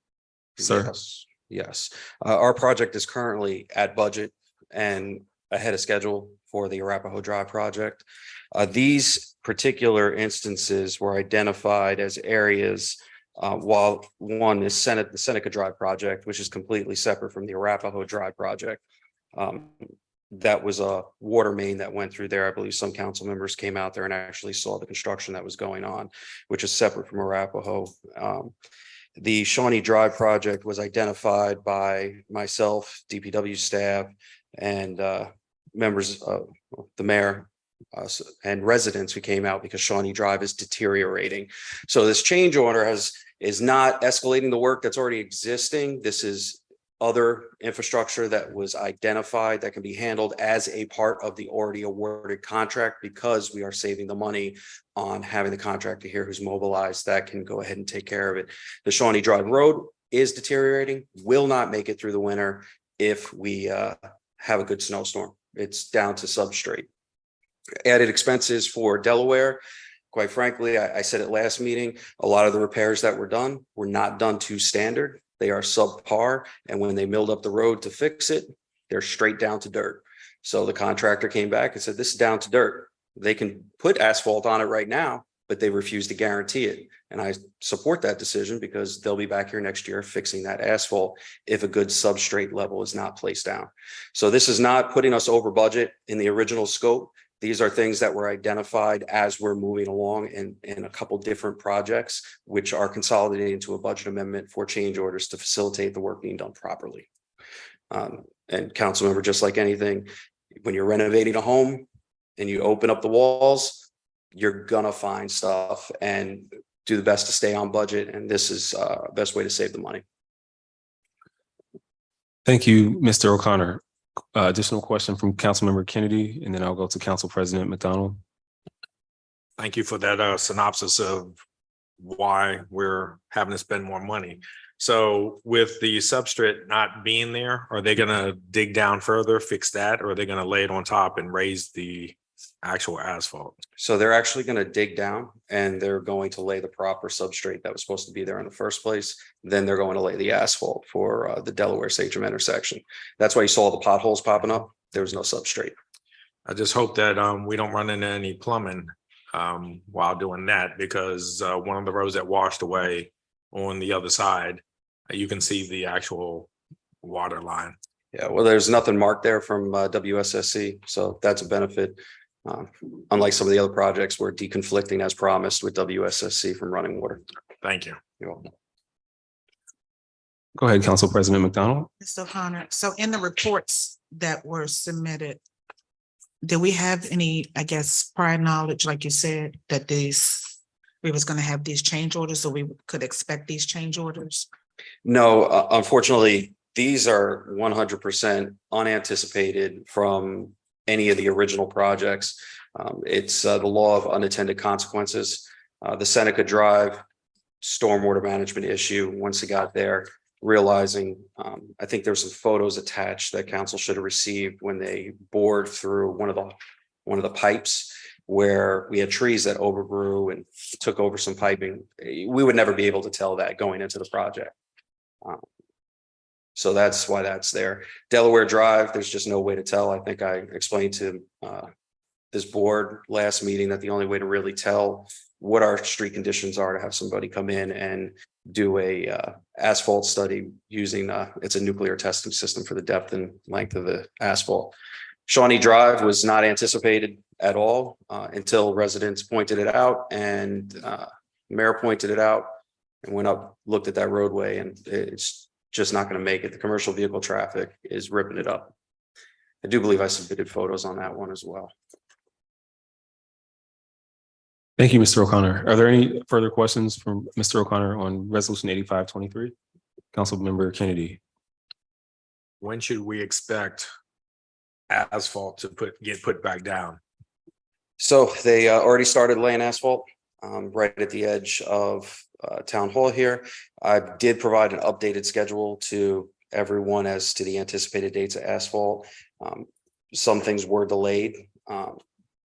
sir? Yes. Yes. Our project is currently at budget and ahead of schedule for the Arapahoe Drive project. These particular instances were identified as areas, while one is the Seneca Drive project, which is completely separate from the Arapahoe Drive project. That was a water main that went through there. I believe some council members came out there and actually saw the construction that was going on, which is separate from Arapahoe. The Shawnee Drive project was identified by myself, DPW staff, and members of the mayor and residents who came out because Shawnee Drive is deteriorating. So this change order is not escalating the work that's already existing. This is other infrastructure that was identified that can be handled as a part of the already awarded contract, because we are saving the money on having the contractor here who's mobilized that can go ahead and take care of it. The Shawnee Drive Road is deteriorating, will not make it through the winter if we have a good snowstorm. It's down to substrate. Added expenses for Delaware. Quite frankly, I said it last meeting, a lot of the repairs that were done were not done to standard. They are subpar, and when they milled up the road to fix it, they're straight down to dirt. So the contractor came back and said, this is down to dirt. They can put asphalt on it right now, but they refuse to guarantee it. And I support that decision because they'll be back here next year fixing that asphalt if a good substrate level is not placed down. So this is not putting us over budget in the original scope. These are things that were identified as we're moving along in a couple different projects, which are consolidated into a budget amendment for change orders to facilitate the work being done properly. And council member, just like anything, when you're renovating a home and you open up the walls, you're gonna find stuff, and do the best to stay on budget. And this is best way to save the money. Thank you, Mr. O'Connor. Additional question from Councilmember Kennedy, and then I'll go to Council President McDonald. Thank you for that synopsis of why we're having to spend more money. So with the substrate not being there, are they gonna dig down further, fix that, or are they gonna lay it on top and raise the actual asphalt? So they're actually going to dig down and they're going to lay the proper substrate that was supposed to be there in the first place. Then they're going to lay the asphalt for the Delaware Sachem intersection. That's why you saw the potholes popping up. There was no substrate. I just hope that we don't run into any plumbing while doing that, because one of the roads that washed away on the other side, you can see the actual water line. Yeah, well, there's nothing marked there from WSSC, so that's a benefit. Unlike some of the other projects, we're deconflicting as promised with WSSC from running water. Thank you. You're welcome. Go ahead, Council President McDonald. Mr. O'Connor, so in the reports that were submitted, do we have any, I guess, prior knowledge, like you said, that we was gonna have these change orders, so we could expect these change orders? No, unfortunately, these are 100% unanticipated from any of the original projects. It's the law of unintended consequences. The Seneca Drive stormwater management issue, once it got there, realizing, I think there's some photos attached that council should have received when they bored through one of the pipes where we had trees that overgrew and took over some piping. We would never be able to tell that going into the project. So that's why that's there. Delaware Drive, there's just no way to tell. I think I explained to this board last meeting that the only way to really tell what our street conditions are to have somebody come in and do a asphalt study using it's a nuclear testing system for the depth and length of the asphalt. Shawnee Drive was not anticipated at all until residents pointed it out, and mayor pointed it out and went up, looked at that roadway, and it's just not going to make it. The commercial vehicle traffic is ripping it up. I do believe I submitted photos on that one as well. Thank you, Mr. O'Connor. Are there any further questions from Mr. O'Connor on Resolution 8523? Councilmember Kennedy. When should we expect asphalt to get put back down? So they already started laying asphalt right at the edge of Town Hall here. I did provide an updated schedule to everyone as to the anticipated dates of asphalt. Some things were delayed,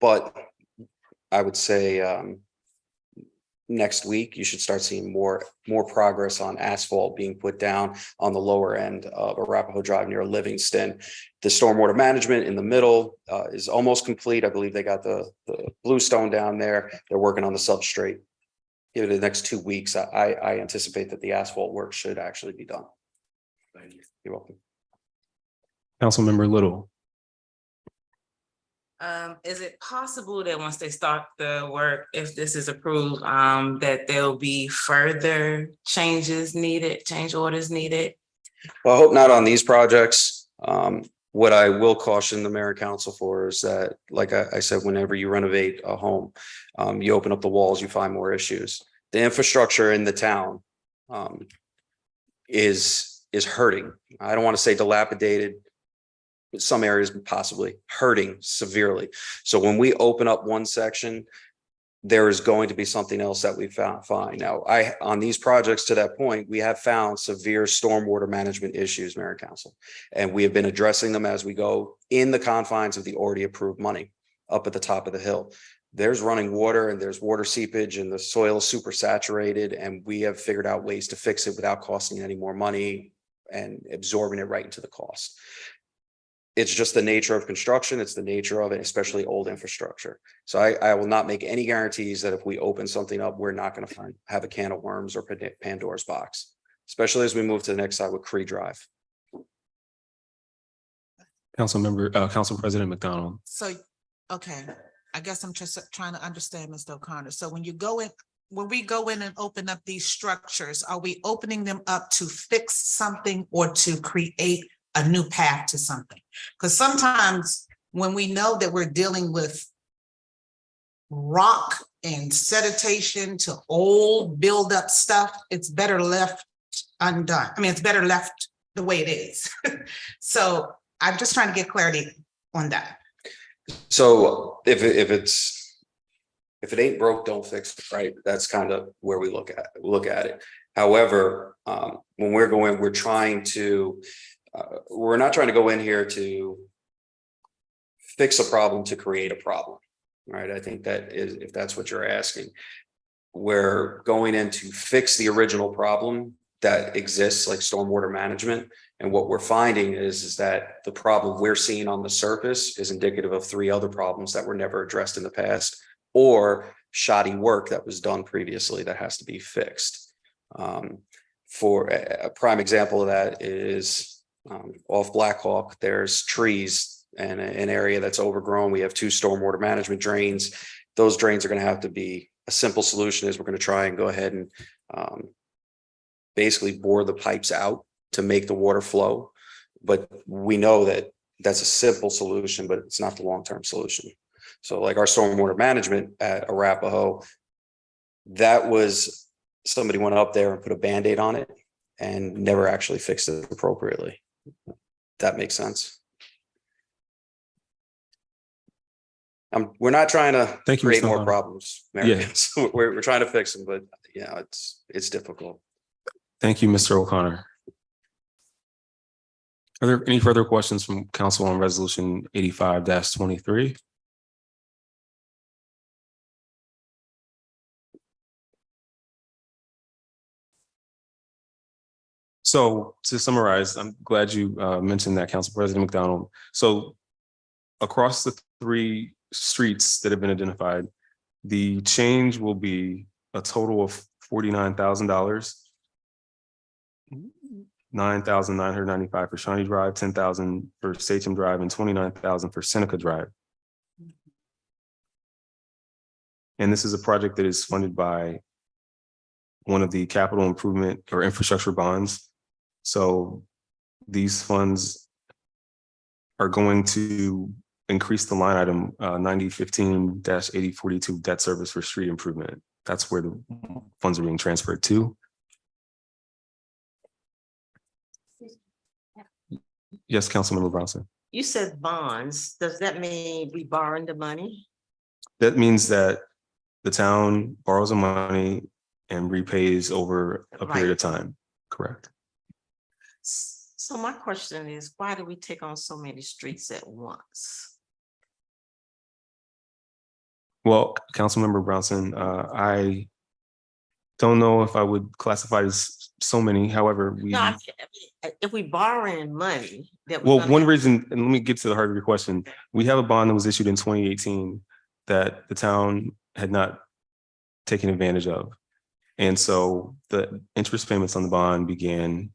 but I would say next week, you should start seeing more progress on asphalt being put down on the lower end of Arapahoe Drive near Livingston. The stormwater management in the middle is almost complete. I believe they got the bluestone down there. They're working on the substrate. Give it the next 2 weeks. I anticipate that the asphalt work should actually be done. Thank you. You're welcome. Councilmember Little. Is it possible that once they start the work, if this is approved, that there'll be further changes needed, change orders needed? Well, I hope not on these projects. What I will caution the mayor and council for is that, like I said, whenever you renovate a home, you open up the walls, you find more issues. The infrastructure in the town is hurting. I don't want to say dilapidated. Some areas possibly hurting severely. So when we open up one section, there is going to be something else that we find. Now, on these projects to that point, we have found severe stormwater management issues, Mayor and Council, and we have been addressing them as we go in the confines of the already approved money up at the top of the hill. There's running water and there's water seepage and the soil is super saturated, and we have figured out ways to fix it without costing any more money and absorbing it right into the cost. It's just the nature of construction. It's the nature of it, especially old infrastructure. So I will not make any guarantees that if we open something up, we're not going to have a can of worms or Pandora's box, especially as we move to the next side with Cree Drive. Council President McDonald. So, okay, I guess I'm just trying to understand, Mr. O'Connor. So when you go in, when we go in and open up these structures, are we opening them up to fix something or to create a new path to something? Because sometimes when we know that we're dealing with rock and sedimentation to old buildup stuff, it's better left undone. I mean, it's better left the way it is. So I'm just trying to get clarity on that. So if it ain't broke, don't fix it, right? That's kind of where we look at it. However, when we're going, we're not trying to go in here to fix a problem to create a problem, right? I think that is, if that's what you're asking, we're going in to fix the original problem that exists, like stormwater management. And what we're finding is that the problem we're seeing on the surface is indicative of 3 other problems that were never addressed in the past, or shoddy work that was done previously that has to be fixed. For a prime example of that is off Blackhawk, there's trees and an area that's overgrown. We have 2 stormwater management drains. Those drains are going to have to be, a simple solution is we're going to try and go ahead and basically bore the pipes out to make the water flow. But we know that that's a simple solution, but it's not the long-term solution. So like our stormwater management at Arapahoe, that was somebody went up there and put a Band-Aid on it and never actually fixed it appropriately. That makes sense. We're not trying to create Mr. more Hunter. problems, Yeah. So we're trying to fix them, but yeah, it's difficult. Thank you, Mr. O'Connor. Are there any further questions from council on resolution 85-23? So to summarize, I'm glad you mentioned that, Council President McDonald. So across the 3 streets that have been identified, the change will be a total of $49,000. $9,995 for Shawnee Drive, $10,000 for Sachem Drive, and $29,000 for Seneca Drive. And this is a project that is funded by one of the capital improvement or infrastructure bonds. So these funds are going to increase the line item 9015-8042 debt service for street improvement. That's where the funds are being transferred to. Yes, Councilmember Brownson. You said bonds. Does that mean we borrowing the money? That means that the town borrows the money and repays over a period of time. Correct. So my question is, why do we take on so many streets at once? Well, Councilmember Brownson, I don't know if I would classify as so many, however, we. No, if we borrowing money that. we're Well, gonna one have- reason, and let me get to the heart of your question. We have a bond that was issued in 2018 that the town had not taken advantage of. And so the interest payments on the bond began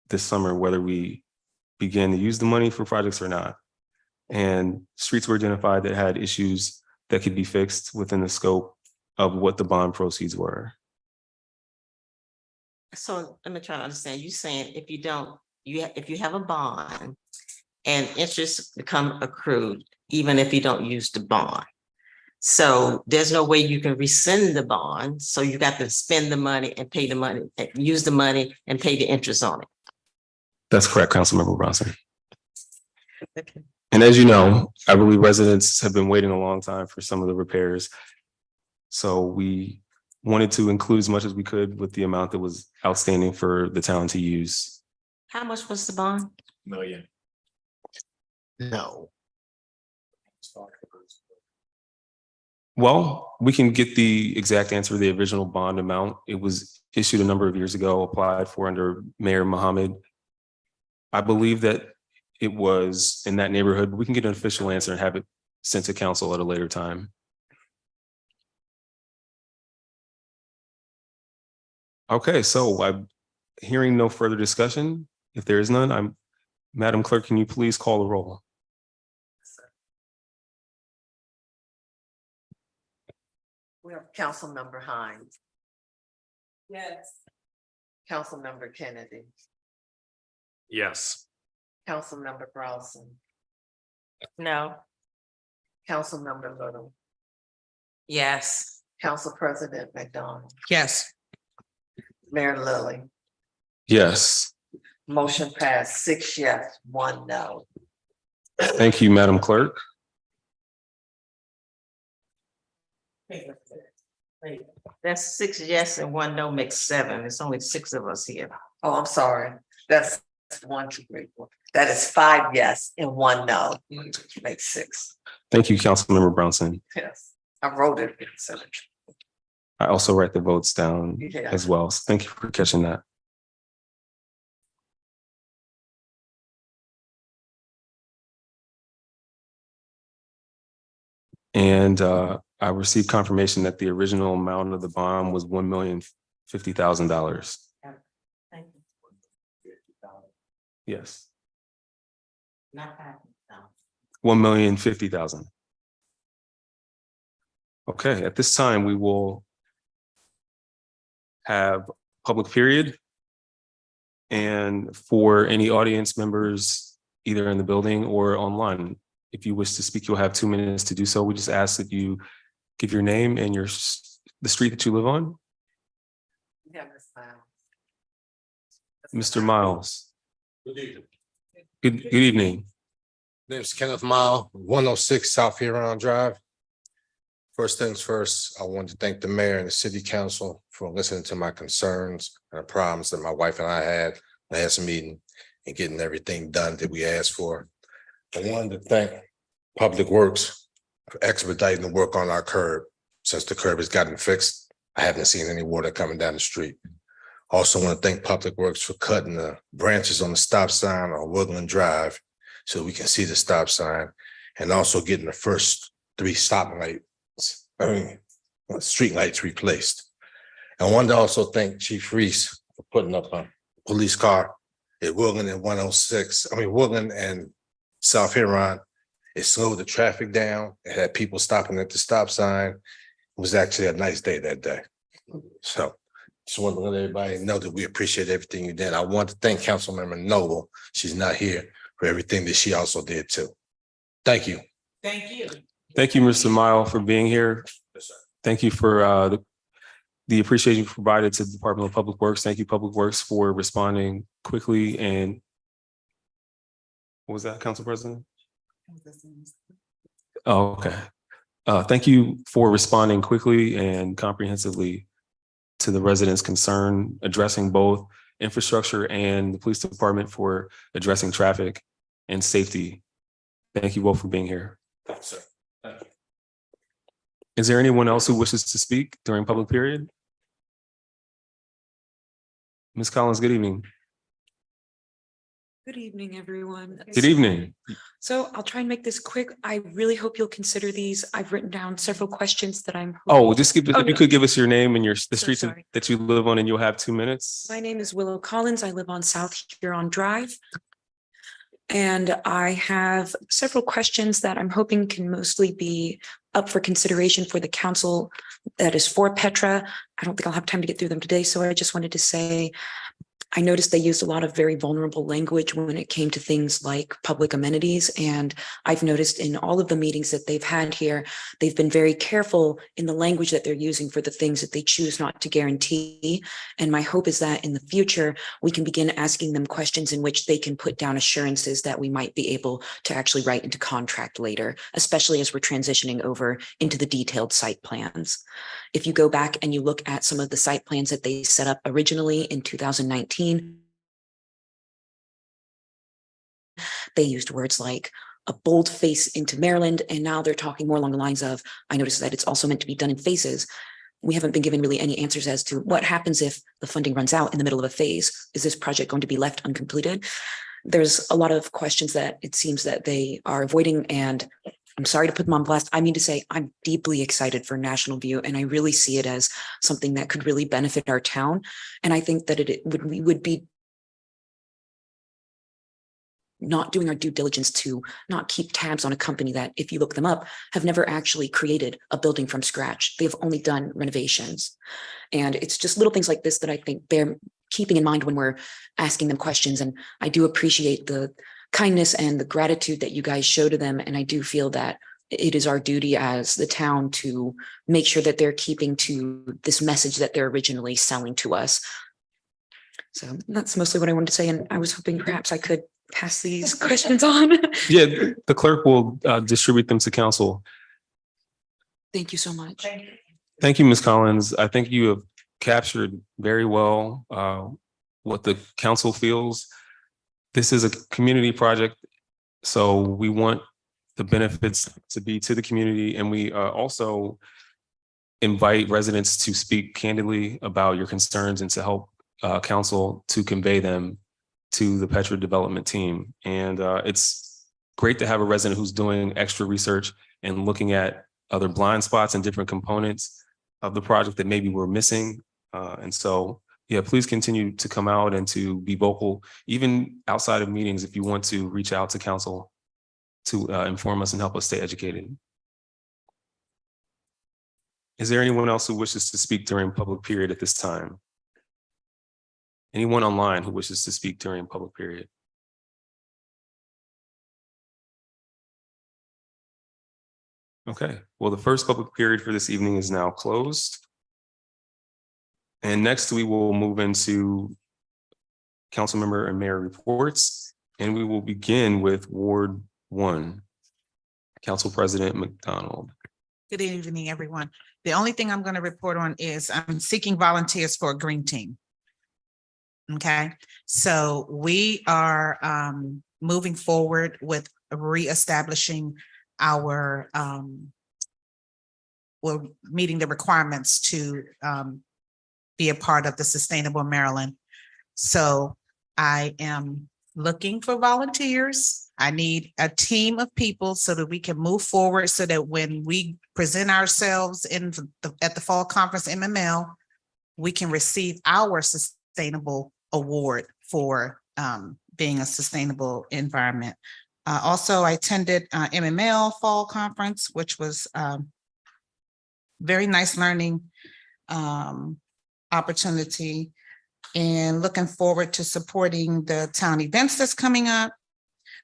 this summer, whether we began to use the money for projects or not. And streets were identified that had issues that could be fixed within the scope of what the bond proceeds were. So let me try to understand, you saying if you don't, if you have a bond and interest become accrued, even if you don't use the bond. So there's no way you can rescind the bond, so you got to spend the money and pay the money, use the money and pay the interest on it. That's correct, Councilmember Bronson. Okay. And as you know, I believe residents have been waiting a long time for some of the repairs. So we wanted to include as much as we could with the amount that was outstanding for the town to use. How much was the bond? Million. No. Well, we can get the exact answer to the original bond amount. It was issued a number of years ago, applied for under Mayor Mohammed. I believe that it was in that neighborhood. We can get an official answer and have it sent to council at a later time. Okay, so I'm hearing no further discussion. If there is none, Madam Clerk, can you please call the roll? We have Councilmember Hines, Yes. Councilmember Kennedy, Yes. Councilmember Bronson, No. Councilmember Little, Yes. Council President McDonald, Yes. Mayor Lilly. Yes, Motion passed, 6 yes, 1 no. thank you, Madam Clerk. That's 6 yes and 1 no makes 7. It's only 6 of us here. Oh, I'm sorry. That's 1, 2, 3, 4. That is 5 yes and 1 no. Makes 6. Thank you, Councilmember Bronson. Yes, I wrote it. So, I also write the votes down yeah. as well. So thank you for catching that. And I received confirmation that the original amount of the bond was $1,050,000. Thank you. Yes, Not bad. No. $1,050,000. Okay, at this time, we will have public period. And for any audience members, either in the building or online, if you wish to speak, you'll have 2 minutes to do so. We just ask that you give your name and the street that you live on. Yeah, Ms. Miles. Mr. Miles, Good evening. good evening. Name's Kenneth Mile, 106 South Huron Drive. First things first, I want to thank the mayor and the city council for listening to my concerns and the problems that my wife and I had last meeting and getting everything done that we asked for. I wanted to thank Public Works for expediting the work on our curb. Since the curb has gotten fixed, I haven't seen any water coming down the street. Also want to thank Public Works for cutting the branches on the stop sign on Woodland Drive so we can see the stop sign, and also getting the first 3 street lights replaced. I wanted to also thank Chief Reese for putting up a police car at Woodland and Woodland and South Huron. It slowed the traffic down. It had people stopping at the stop sign. It was actually a nice day that day. So just want to let everybody know that we appreciate everything you did. I want to thank Councilmember Noble. She's not here, for everything that she also did too. Thank you. Thank you. Thank you, Mr. Mile, for being here. Thank you for the appreciation you provided to the Department of Public Works. Thank you, Public Works, for responding quickly. And what was that, Council President? Oh, okay. Thank you for responding quickly and comprehensively to the residents' concern, addressing both infrastructure and the police department for addressing traffic and safety. Thank you both for being here. Thanks, sir. Thank you. Is there anyone else who wishes to speak during public period? Ms. Collins, good evening. Good evening, everyone. Good evening. So I'll try and make this quick. I really hope you'll consider these. I've written down several questions that I'm. Oh, just give, Oh, if you no. could give us your name and the So streets sorry. that you live on, and you'll have 2 minutes. My name is Willow Collins. I live on South Huron Drive. And I have several questions that I'm hoping can mostly be up for consideration for the council that is for Petra. I don't think I'll have time to get through them today, so I just wanted to say, I noticed they used a lot of very vulnerable language when it came to things like public amenities. And I've noticed in all of the meetings that they've had here, they've been very careful in the language that they're using for the things that they choose not to guarantee. And my hope is that in the future, we can begin asking them questions in which they can put down assurances that we might be able to actually write into contract later, especially as we're transitioning over into the detailed site plans. If you go back and you look at some of the site plans that they set up originally in 2019, they used words like a bold face into Maryland, and now they're talking more along the lines of, I noticed that it's also meant to be done in phases. We haven't been given really any answers as to what happens if the funding runs out in the middle of a phase. Is this project going to be left uncompleted? There's a lot of questions that it seems that they are avoiding, and I'm sorry to put them on blast. I mean to say I'm deeply excited for National View, and I really see it as something that could really benefit our town. And I think that we would be not doing our due diligence to not keep tabs on a company that, if you look them up, have never actually created a building from scratch. They've only done renovations. And it's just little things like this that I think bear keeping in mind when we're asking them questions. And I do appreciate the kindness and the gratitude that you guys show to them. And I do feel that it is our duty as the town to make sure that they're keeping to this message that they're originally selling to us. So that's mostly what I wanted to say. And I was hoping perhaps I could pass these questions on. Yeah, the clerk will distribute them to council. Thank you so much. Thank you, Ms. Collins. I think you have captured very well what the council feels. This is a community project, so we want the benefits to be to the community, and we also invite residents to speak candidly about your concerns and to help council to convey them to the Petra development team. And it's great to have a resident who's doing extra research and looking at other blind spots and different components of the project that maybe we're missing. And so, yeah, please continue to come out and to be vocal, even outside of meetings, if you want to reach out to council to inform us and help us stay educated. Is there anyone else who wishes to speak during public period at this time? Anyone online who wishes to speak during public period? Okay, well, the first public period for this evening is now closed. And next we will move into council member and mayor reports, and we will begin with Ward 1. Council President McDonald. Good evening, everyone. The only thing I'm going to report on is I'm seeking volunteers for a green team. Okay, so we are moving forward with reestablishing our we're meeting the requirements to be a part of the Sustainable Maryland. So I am looking for volunteers. I need a team of people so that we can move forward, so that when we present ourselves at the fall conference MML, we can receive our sustainable award for being a sustainable environment. Also, I attended MML fall conference, which was very nice learning opportunity, and looking forward to supporting the town events that's coming up.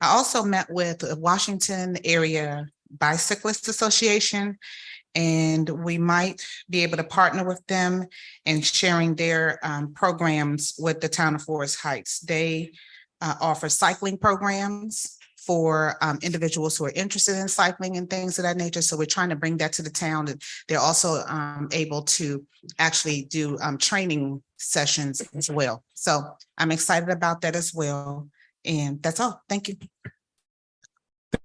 I also met with the Washington Area Bicyclist Association, and we might be able to partner with them in sharing their programs with the town of Forest Heights. They offer cycling programs for individuals who are interested in cycling and things of that nature. So we're trying to bring that to the town. And they're also able to actually do training sessions as well. So I'm excited about that as well. And that's all. Thank you.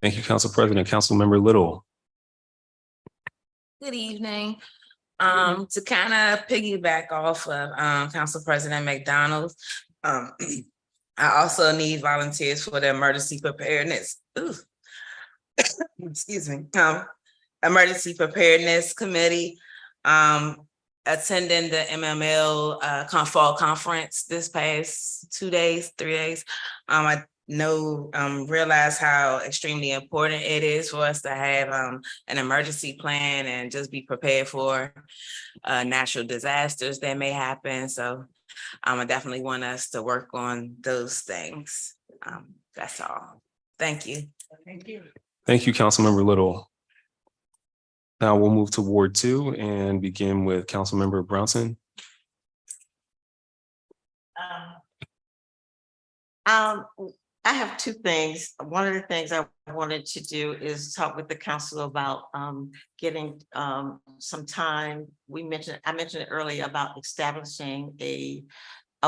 Thank you, Council President. Council Member Little. Good evening. To kind of piggyback off of Council President McDonald, I also need volunteers for the emergency preparedness. Ooh. Excuse me, emergency preparedness committee. Attending the MML fall conference this past 2 days, 3 days. I realize how extremely important it is for us to have an emergency plan and just be prepared for natural disasters that may happen. So I definitely want us to work on those things. That's all. Thank you. Thank you. Thank you, Councilmember Little. Now we'll move to Ward 2 and begin with Councilmember Brownson. I have two things. One of the things I wanted to do is talk with the council about getting some time. I mentioned it earlier about establishing a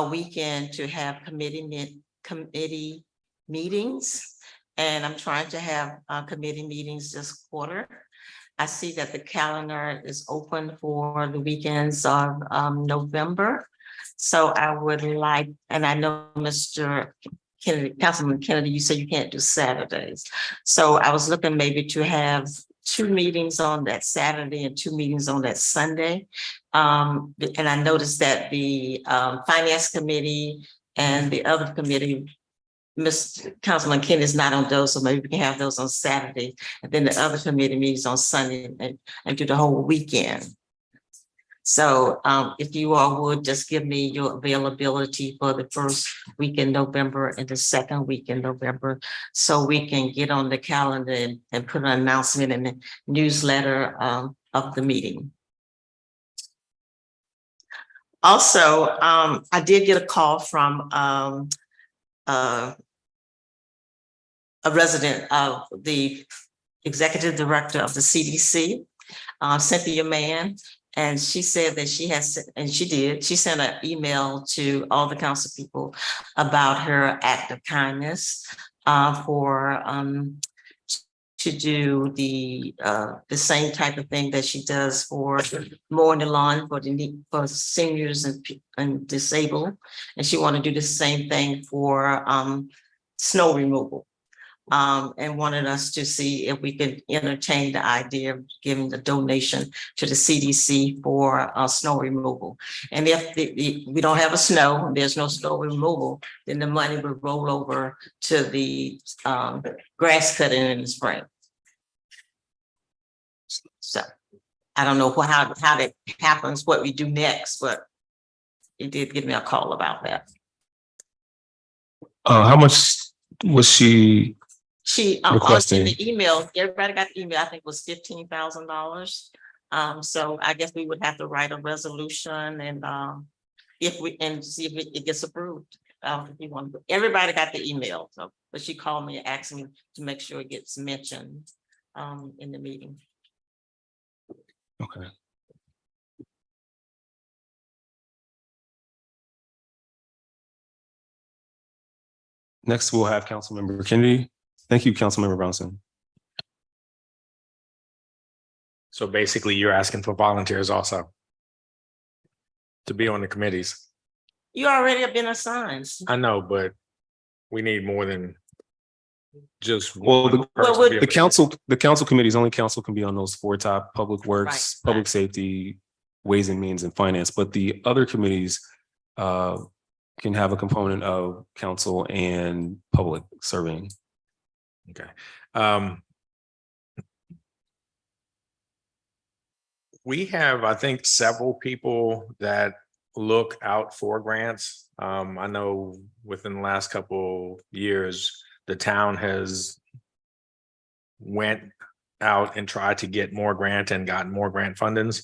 weekend to have committee meetings. And I'm trying to have committee meetings this quarter. I see that the calendar is open for the weekends of November. So I would like, and I know Mr. Kennedy, Councilman Kennedy, you said you can't do Saturdays. So I was looking maybe to have 2 meetings on that Saturday and 2 meetings on that Sunday. And I noticed that the Finance Committee and the other committee, Mr. Councilman Kennedy is not on those, so maybe we can have those on Saturday. And then the other committee meetings on Sunday and do the whole weekend. So if you all would just give me your availability for the first week in November and the second week in November, so we can get on the calendar and put an announcement in the newsletter of the meeting. Also, I did get a call from a resident of the executive director of the CDC, Cynthia Mann. And she said that she sent an email to all the council people about her act of kindness to do the same type of thing that she does for mowing the lawn for seniors and disabled. And she want to do the same thing for snow removal. And wanted us to see if we could entertain the idea of giving the donation to the CDC for snow removal. And if we don't have snow, there's no snow removal, then the money would roll over to the grass cutting in the spring. So I don't know how that happens, what we do next, but it did give me a call about that. How much was she? She requesting? In the email, everybody got the email, I think it was $15,000. So I guess we would have to write a resolution and see if it gets approved. Everybody got the email, so but she called me and asked me to make sure it gets mentioned in the meeting. Okay. Next, we'll have Councilmember Kennedy. Thank you, Councilmember Brownson. So basically you're asking for volunteers also to be on the committees. You already have been assigned. I know, but we need more than just. Well, one person to be able the council committees, only council can be on those 4 top: public works, Right, public safety, ways and means, and finance. But the other committees can have a component of council and public serving. Okay. We have, I think, several people that look out for grants. I know within the last couple years, the town has went out and tried to get more grant and gotten more grant fundings.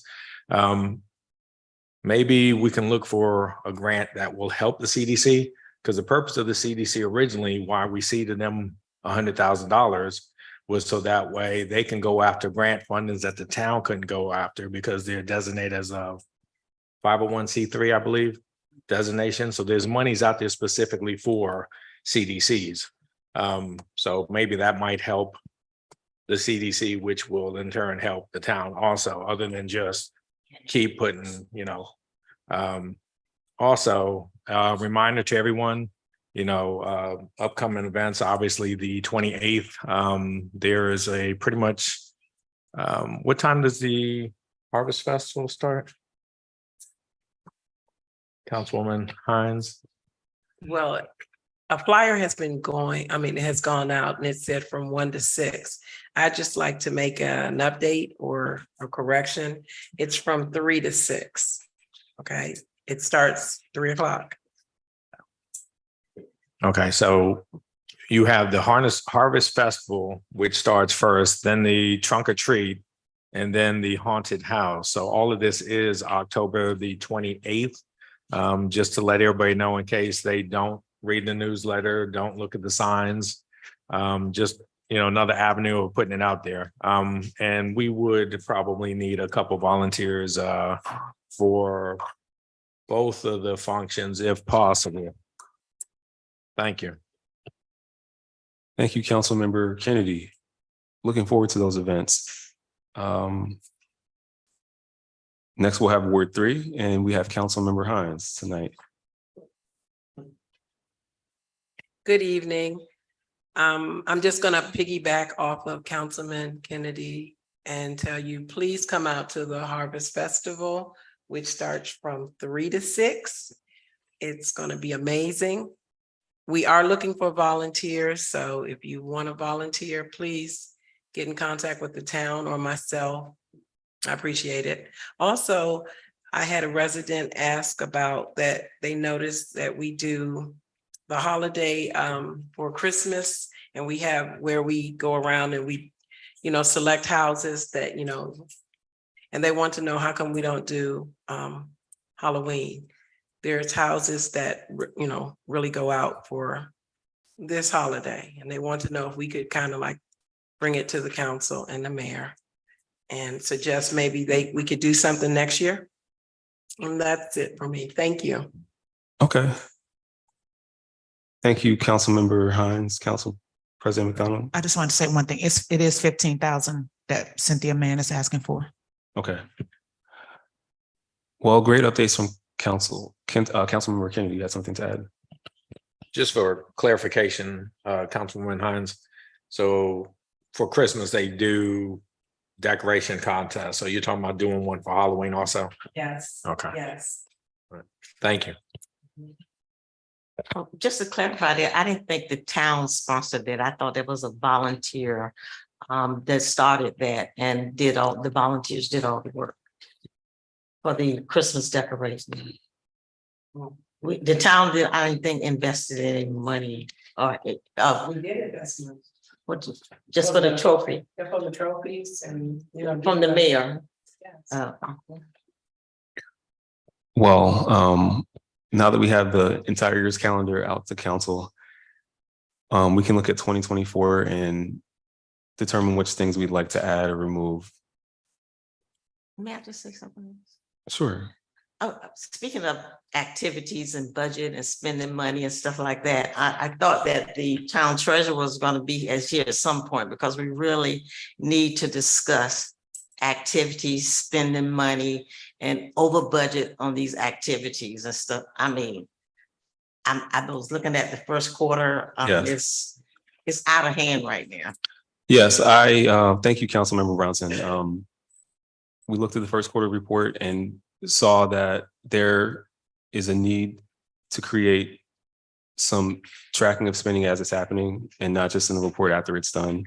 Maybe we can look for a grant that will help the CDC, because the purpose of the CDC originally, why we seeded them $100,000 was so that way they can go after grant fundings that the town couldn't go after because they're designated as a 501c3, I believe, designation. So there's monies out there specifically for CDCs. So maybe that might help the CDC, which will in turn help the town also, other than just keep putting, also, reminder to everyone, upcoming events, obviously the 28th, there is a pretty much, what time does the Harvest Festival start? Councilwoman Hines? Well, a flyer has been going, it has gone out and it said from 1 to 6. I'd just like to make an update or a correction. It's from 3 to 6. Okay, it starts 3 o'clock. Okay, so you have the Harvest Festival, which starts first, then the Trunk or Treat, and then the Haunted House. So all of this is October the 28th. Just to let everybody know in case they don't read the newsletter, don't look at the signs. Just, another avenue of putting it out there. And we would probably need a couple volunteers for both of the functions if possible. Thank you. Thank you, Councilmember Kennedy. Looking forward to those events. Next, we'll have Ward 3, and we have Councilmember Hines tonight. Good evening. I'm just gonna piggyback off of Councilman Kennedy and tell you, please come out to the Harvest Festival, which starts from 3 to 6. It's gonna be amazing. We are looking for volunteers, so if you want to volunteer, please get in contact with the town or myself. I appreciate it. Also, I had a resident ask about that. They noticed that we do the holiday for Christmas, and we have where we go around and we, select houses that, and they want to know how come we don't do Halloween. There's houses that, really go out for this holiday, and they want to know if we could kind of like bring it to the council and the mayor and suggest maybe we could do something next year. And that's it for me. Thank you. Okay. Thank you, Councilmember Hines, Council President McDonald. I just want to say one thing. It is 15,000 that Cynthia Mann is asking for. Okay. Well, great updates from Council. Councilmember Kennedy, you had something to add? Just for clarification, Councilwoman Hines. So for Christmas, they do decoration contest. So you're talking about doing one for Halloween also? Yes. Okay. Yes. Thank you. Oh, just to clarify that, I didn't think the town sponsored it. I thought there was a volunteer that started that and the volunteers did all the work for the Christmas decoration. The town did, I didn't think invested any money or We did investments. just for the trophy For the trophies and, from the mayor. Yes. Well, now that we have the entire year's calendar out to council, we can look at 2024 and determine which things we'd like to add or remove. May I just say something? Sure. Oh, speaking of activities and budget and spending money and stuff like that, I thought that the town treasurer was going to be here at some point because we really need to discuss activities, spending money and over budget on these activities and stuff. I mean, I was looking at the first quarter. Yes. It's out of hand right now. Yes, thank you, Councilmember Brownson. We looked at the first quarter report and saw that there is a need to create some tracking of spending as it's happening and not just in the report after it's done.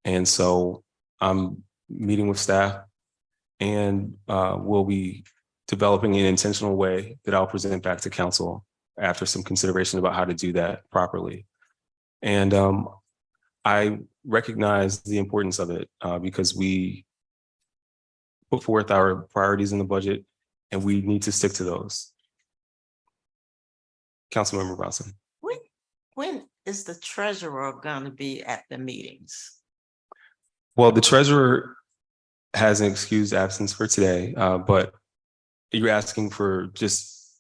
And so I'm meeting with staff and we'll be developing an intentional way that I'll present back to council after some consideration about how to do that properly. And I recognize the importance of it because we put forth our priorities in the budget and we need to stick to those. Councilmember Brownson. When is the treasurer going to be at the meetings? Well, the treasurer has an excused absence for today, but you're asking for just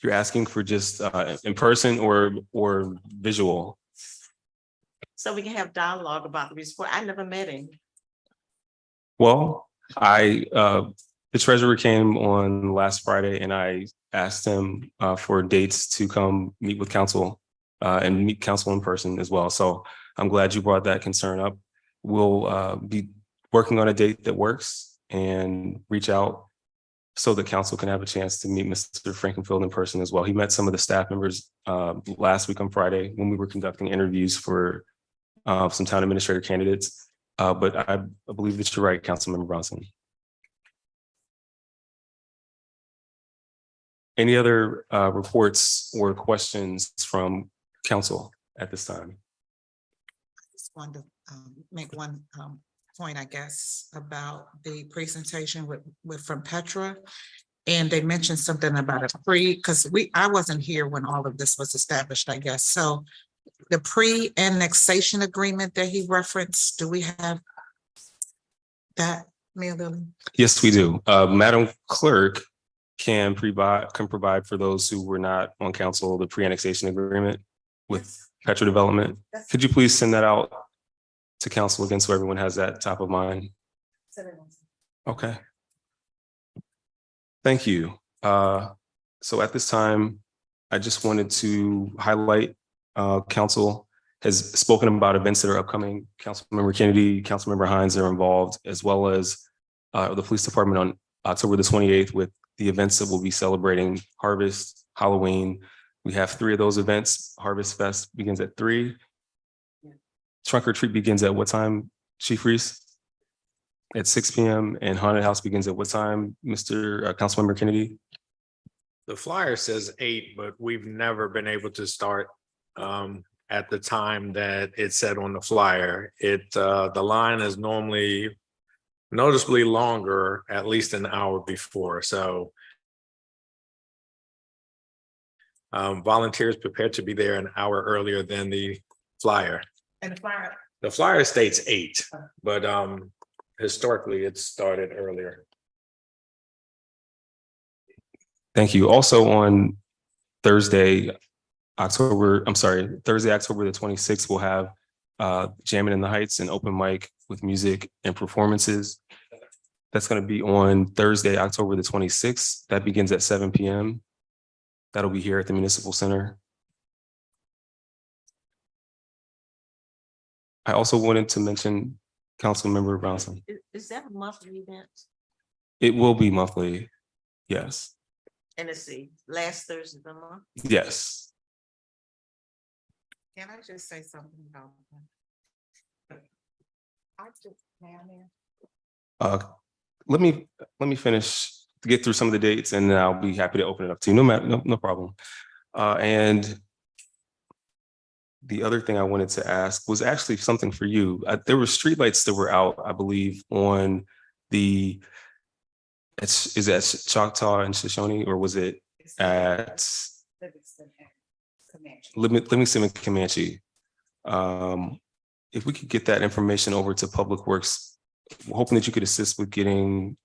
in person or visual? So we can have dialogue about the report. I never met him. Well, I The treasurer came on last Friday and I asked him for dates to come meet with council and meet council in person as well. So I'm glad you brought that concern up. We'll be working on a date that works and reach out so the council can have a chance to meet Mr. Frankenfield in person as well. He met some of the staff members last week on Friday when we were conducting interviews for some town administrator candidates. But I believe that you're right, Councilmember Bronson. Any other reports or questions from council at this time? Just wanted to make one point, I guess, about the presentation with from Petra. And they mentioned something about a because I wasn't here when all of this was established, I guess. So the pre-annexation agreement that he referenced, do we have that, Mayor Lily? Yes, we do. Madam Clerk can provide for those who were not on council, the pre-annexation agreement with Petra Development. Could you please send that out to council again so everyone has that top of mind? Okay. Thank you. So at this time, I just wanted to highlight council has spoken about events that are upcoming. Councilmember Kennedy, Councilmember Hines are involved, as well as the police department on October the 28th with the events that will be celebrating Harvest, Halloween. We have 3 of those events. Harvest Fest begins at 3. Trunk or Treat begins at what time, Chief Reese? At 6 p.m. And Haunted House begins at what time, Mr. Councilmember Kennedy? The flyer says 8, but we've never been able to start at the time that it said on the flyer. The line is normally noticeably longer, at least an hour before. So volunteers prepared to be there an hour earlier than the flyer. And The flyer states 8, but historically it started earlier. Thank you. Also on Thursday, October the 26th, we'll have Jamming in the Heights, an open mic with music and performances. That's going to be on Thursday, October the 26th. That begins at 7 p.m. That'll be here at the Municipal Center. I also wanted to mention Councilmember Brownson. Is that a monthly event? It will be monthly. Yes. And it's the last Thursday of the month? Yes. can I just say something about that? Let me finish to get through some of the dates and then I'll be happy to open it up to you. No problem. And the other thing I wanted to ask was actually something for you. There were streetlights that were out, I believe, on is that Choctaw and Shoshone, or was it at Livingston and Comanche? If we could get that information over to Public Works, hoping that you could assist with getting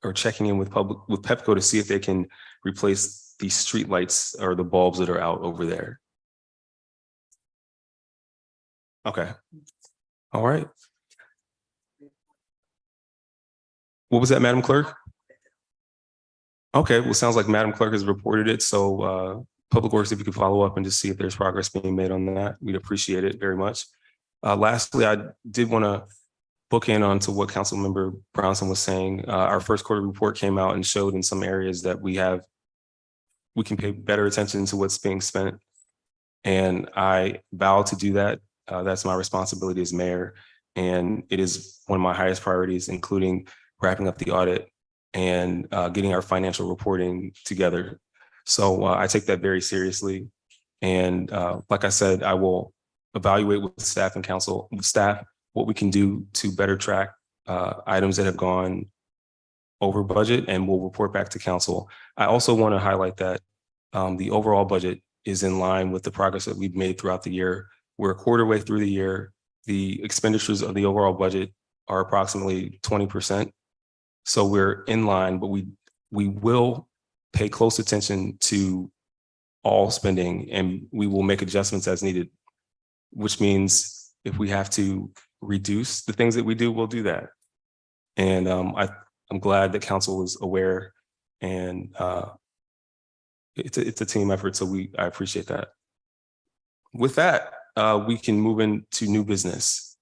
or checking in with Pepco to see if they can replace the streetlights or the bulbs that are out over there. Okay. All right. What was that, Madam Clerk? Okay, well, sounds like Madam Clerk has reported it. So Public Works, if you could follow up and just see if there's progress being made on that, we'd appreciate it very much. Lastly, I did want to book in onto what Councilmember Brownson was saying. Our first quarter report came out and showed in some areas that we can pay better attention to what's being spent. And I vow to do that. That's my responsibility as mayor. And it is one of my highest priorities, including wrapping up the audit and getting our financial reporting together. So I take that very seriously. And like I said, I will evaluate with staff and staff what we can do to better track items that have gone over budget, and we'll report back to council. I also want to highlight that the overall budget is in line with the progress that we've made throughout the year. We're a quarter way through the year. The expenditures of the overall budget are approximately 20%. So we're in line, but we will pay close attention to all spending, and we will make adjustments as needed, which means if we have to reduce the things that we do, we'll do that. And I'm glad that council is aware and it's a team effort, so I appreciate that. With that, we can move into new business.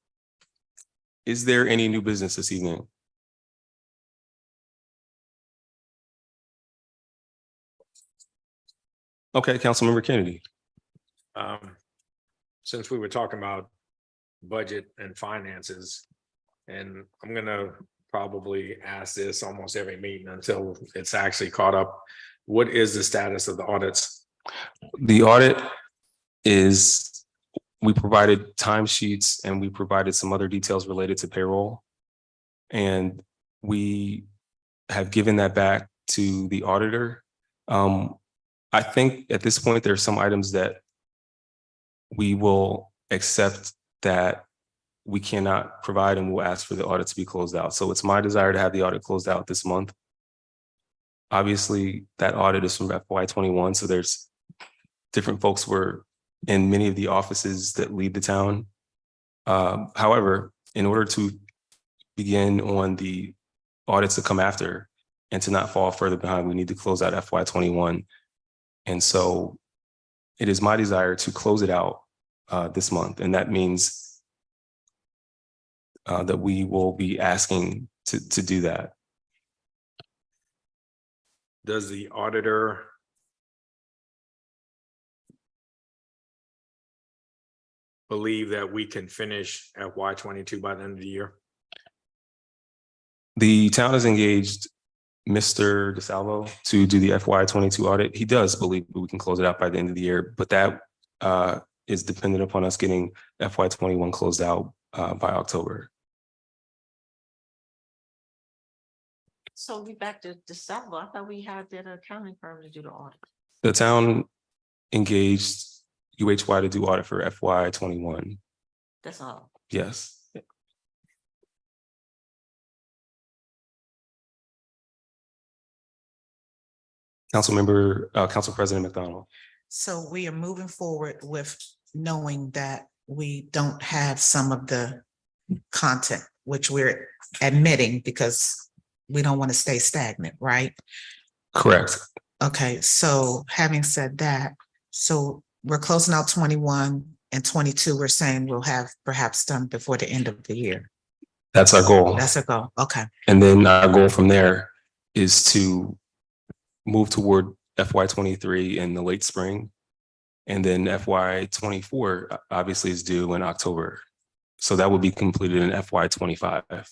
Is there any new business this evening? Okay, Councilmember Kennedy. Since we were talking about budget and finances, and I'm gonna probably ask this almost every meeting until it's actually caught up. What is the status of the audits? The audit is, we provided timesheets and we provided some other details related to payroll. And we have given that back to the auditor. I think at this point, there are some items that we will accept that we cannot provide and we'll ask for the audit to be closed out. So it's my desire to have the audit closed out this month. Obviously, that audit is from FY21, so there's different folks were in many of the offices that lead the town. However, in order to begin on the audits to come after and to not fall further behind, we need to close out FY21. And so it is my desire to close it out this month. And that means that we will be asking to do that. Does the auditor believe that we can finish FY22 by the end of the year? The town has engaged Mr. DeSalvo to do the FY22 audit. He does believe we can close it out by the end of the year, but that is dependent upon us getting FY21 closed out by October. So we back to December. I thought we had that accounting firm to do the audit. The town engaged UHY to do audit for FY21. That's all. Yes. Council President McDonald. So we are moving forward with knowing that we don't have some of the content, which we're admitting because we don't want to stay stagnant, right? Correct. Okay, so having said that, so we're closing out 21 and 22, we're saying we'll have perhaps done before the end of the year. That's our goal. That's a goal, okay. And then our goal from there is to move toward FY23 in the late spring. And then FY24 obviously is due in October. So that will be completed in FY25.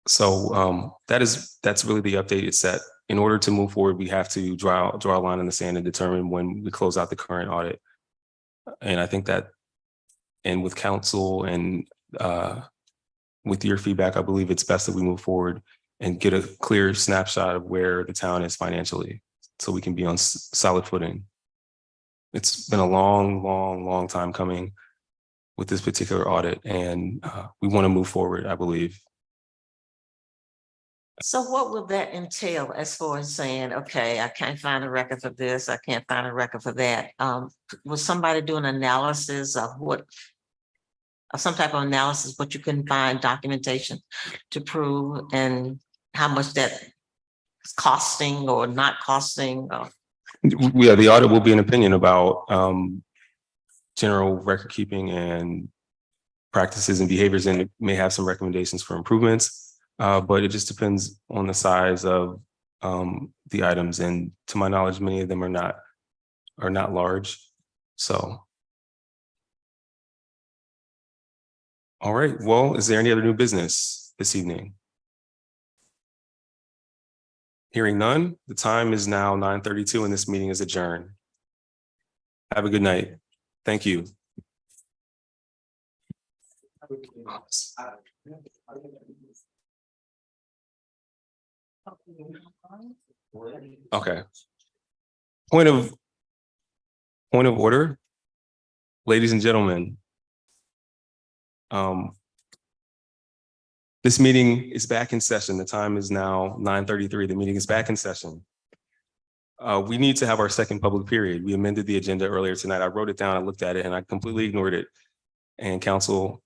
So that's really the update. It's that in order to move forward, we have to draw a line in the sand and determine when we close out the current audit. And I think that, and with council and with your feedback, I believe it's best that we move forward and get a clear snapshot of where the town is financially so we can be on solid footing. It's been a long time coming with this particular audit, and we want to move forward, I believe. So what will that entail as far as saying, okay, I can't find a record for this, I can't find a record for that? Will somebody do an analysis of some type of analysis, what you can find documentation to prove and how much that is costing or not costing? Yeah, the audit will be an opinion about general record keeping and practices and behaviors, and it may have some recommendations for improvements. But it just depends on the size of the items. And to my knowledge, many of them are not large. So. All right, well, is there any other new business this evening? Hearing none, the time is now 9:32 and this meeting is adjourned. Have a good night. Thank you. Okay. Point of order. Ladies and gentlemen. This meeting is back in session. The time is now 9:33. The meeting is back in session. We need to have our second public period. We amended the agenda earlier tonight. I wrote it down, I looked at it, and I completely ignored it. And council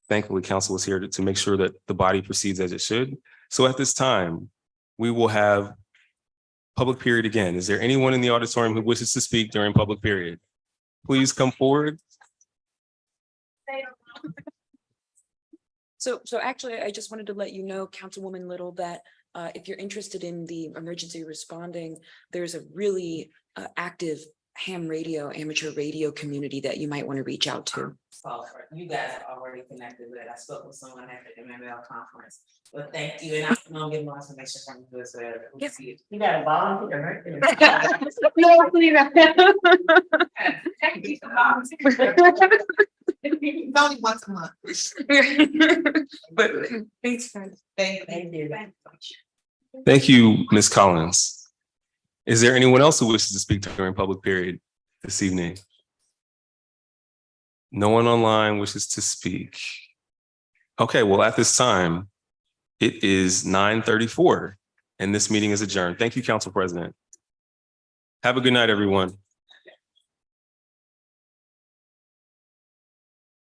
thankfully, council was here to make sure that the body proceeds as it should. So at this time, we will have public period again. Is there anyone in the auditorium who wishes to speak during public period? Please come forward. So actually, I just wanted to let you know, Councilwoman Little, that if you're interested in the emergency responding, there's a really active ham radio, amateur radio community that you might want to reach out to. You guys are already connected with it. I spoke with someone at the MML conference, but thank you, and I'm gonna get more information from you as well. Yes. You got a volunteer, right? No, please. It's only once a month. But thanks, friend. Thank you. Thank you, Ms. Collins. Is there anyone else who wishes to speak during public period this evening? No one online wishes to speak. Okay, well, at this time, it is 9:34 and this meeting is adjourned. Thank you, Council President. Have a good night, everyone.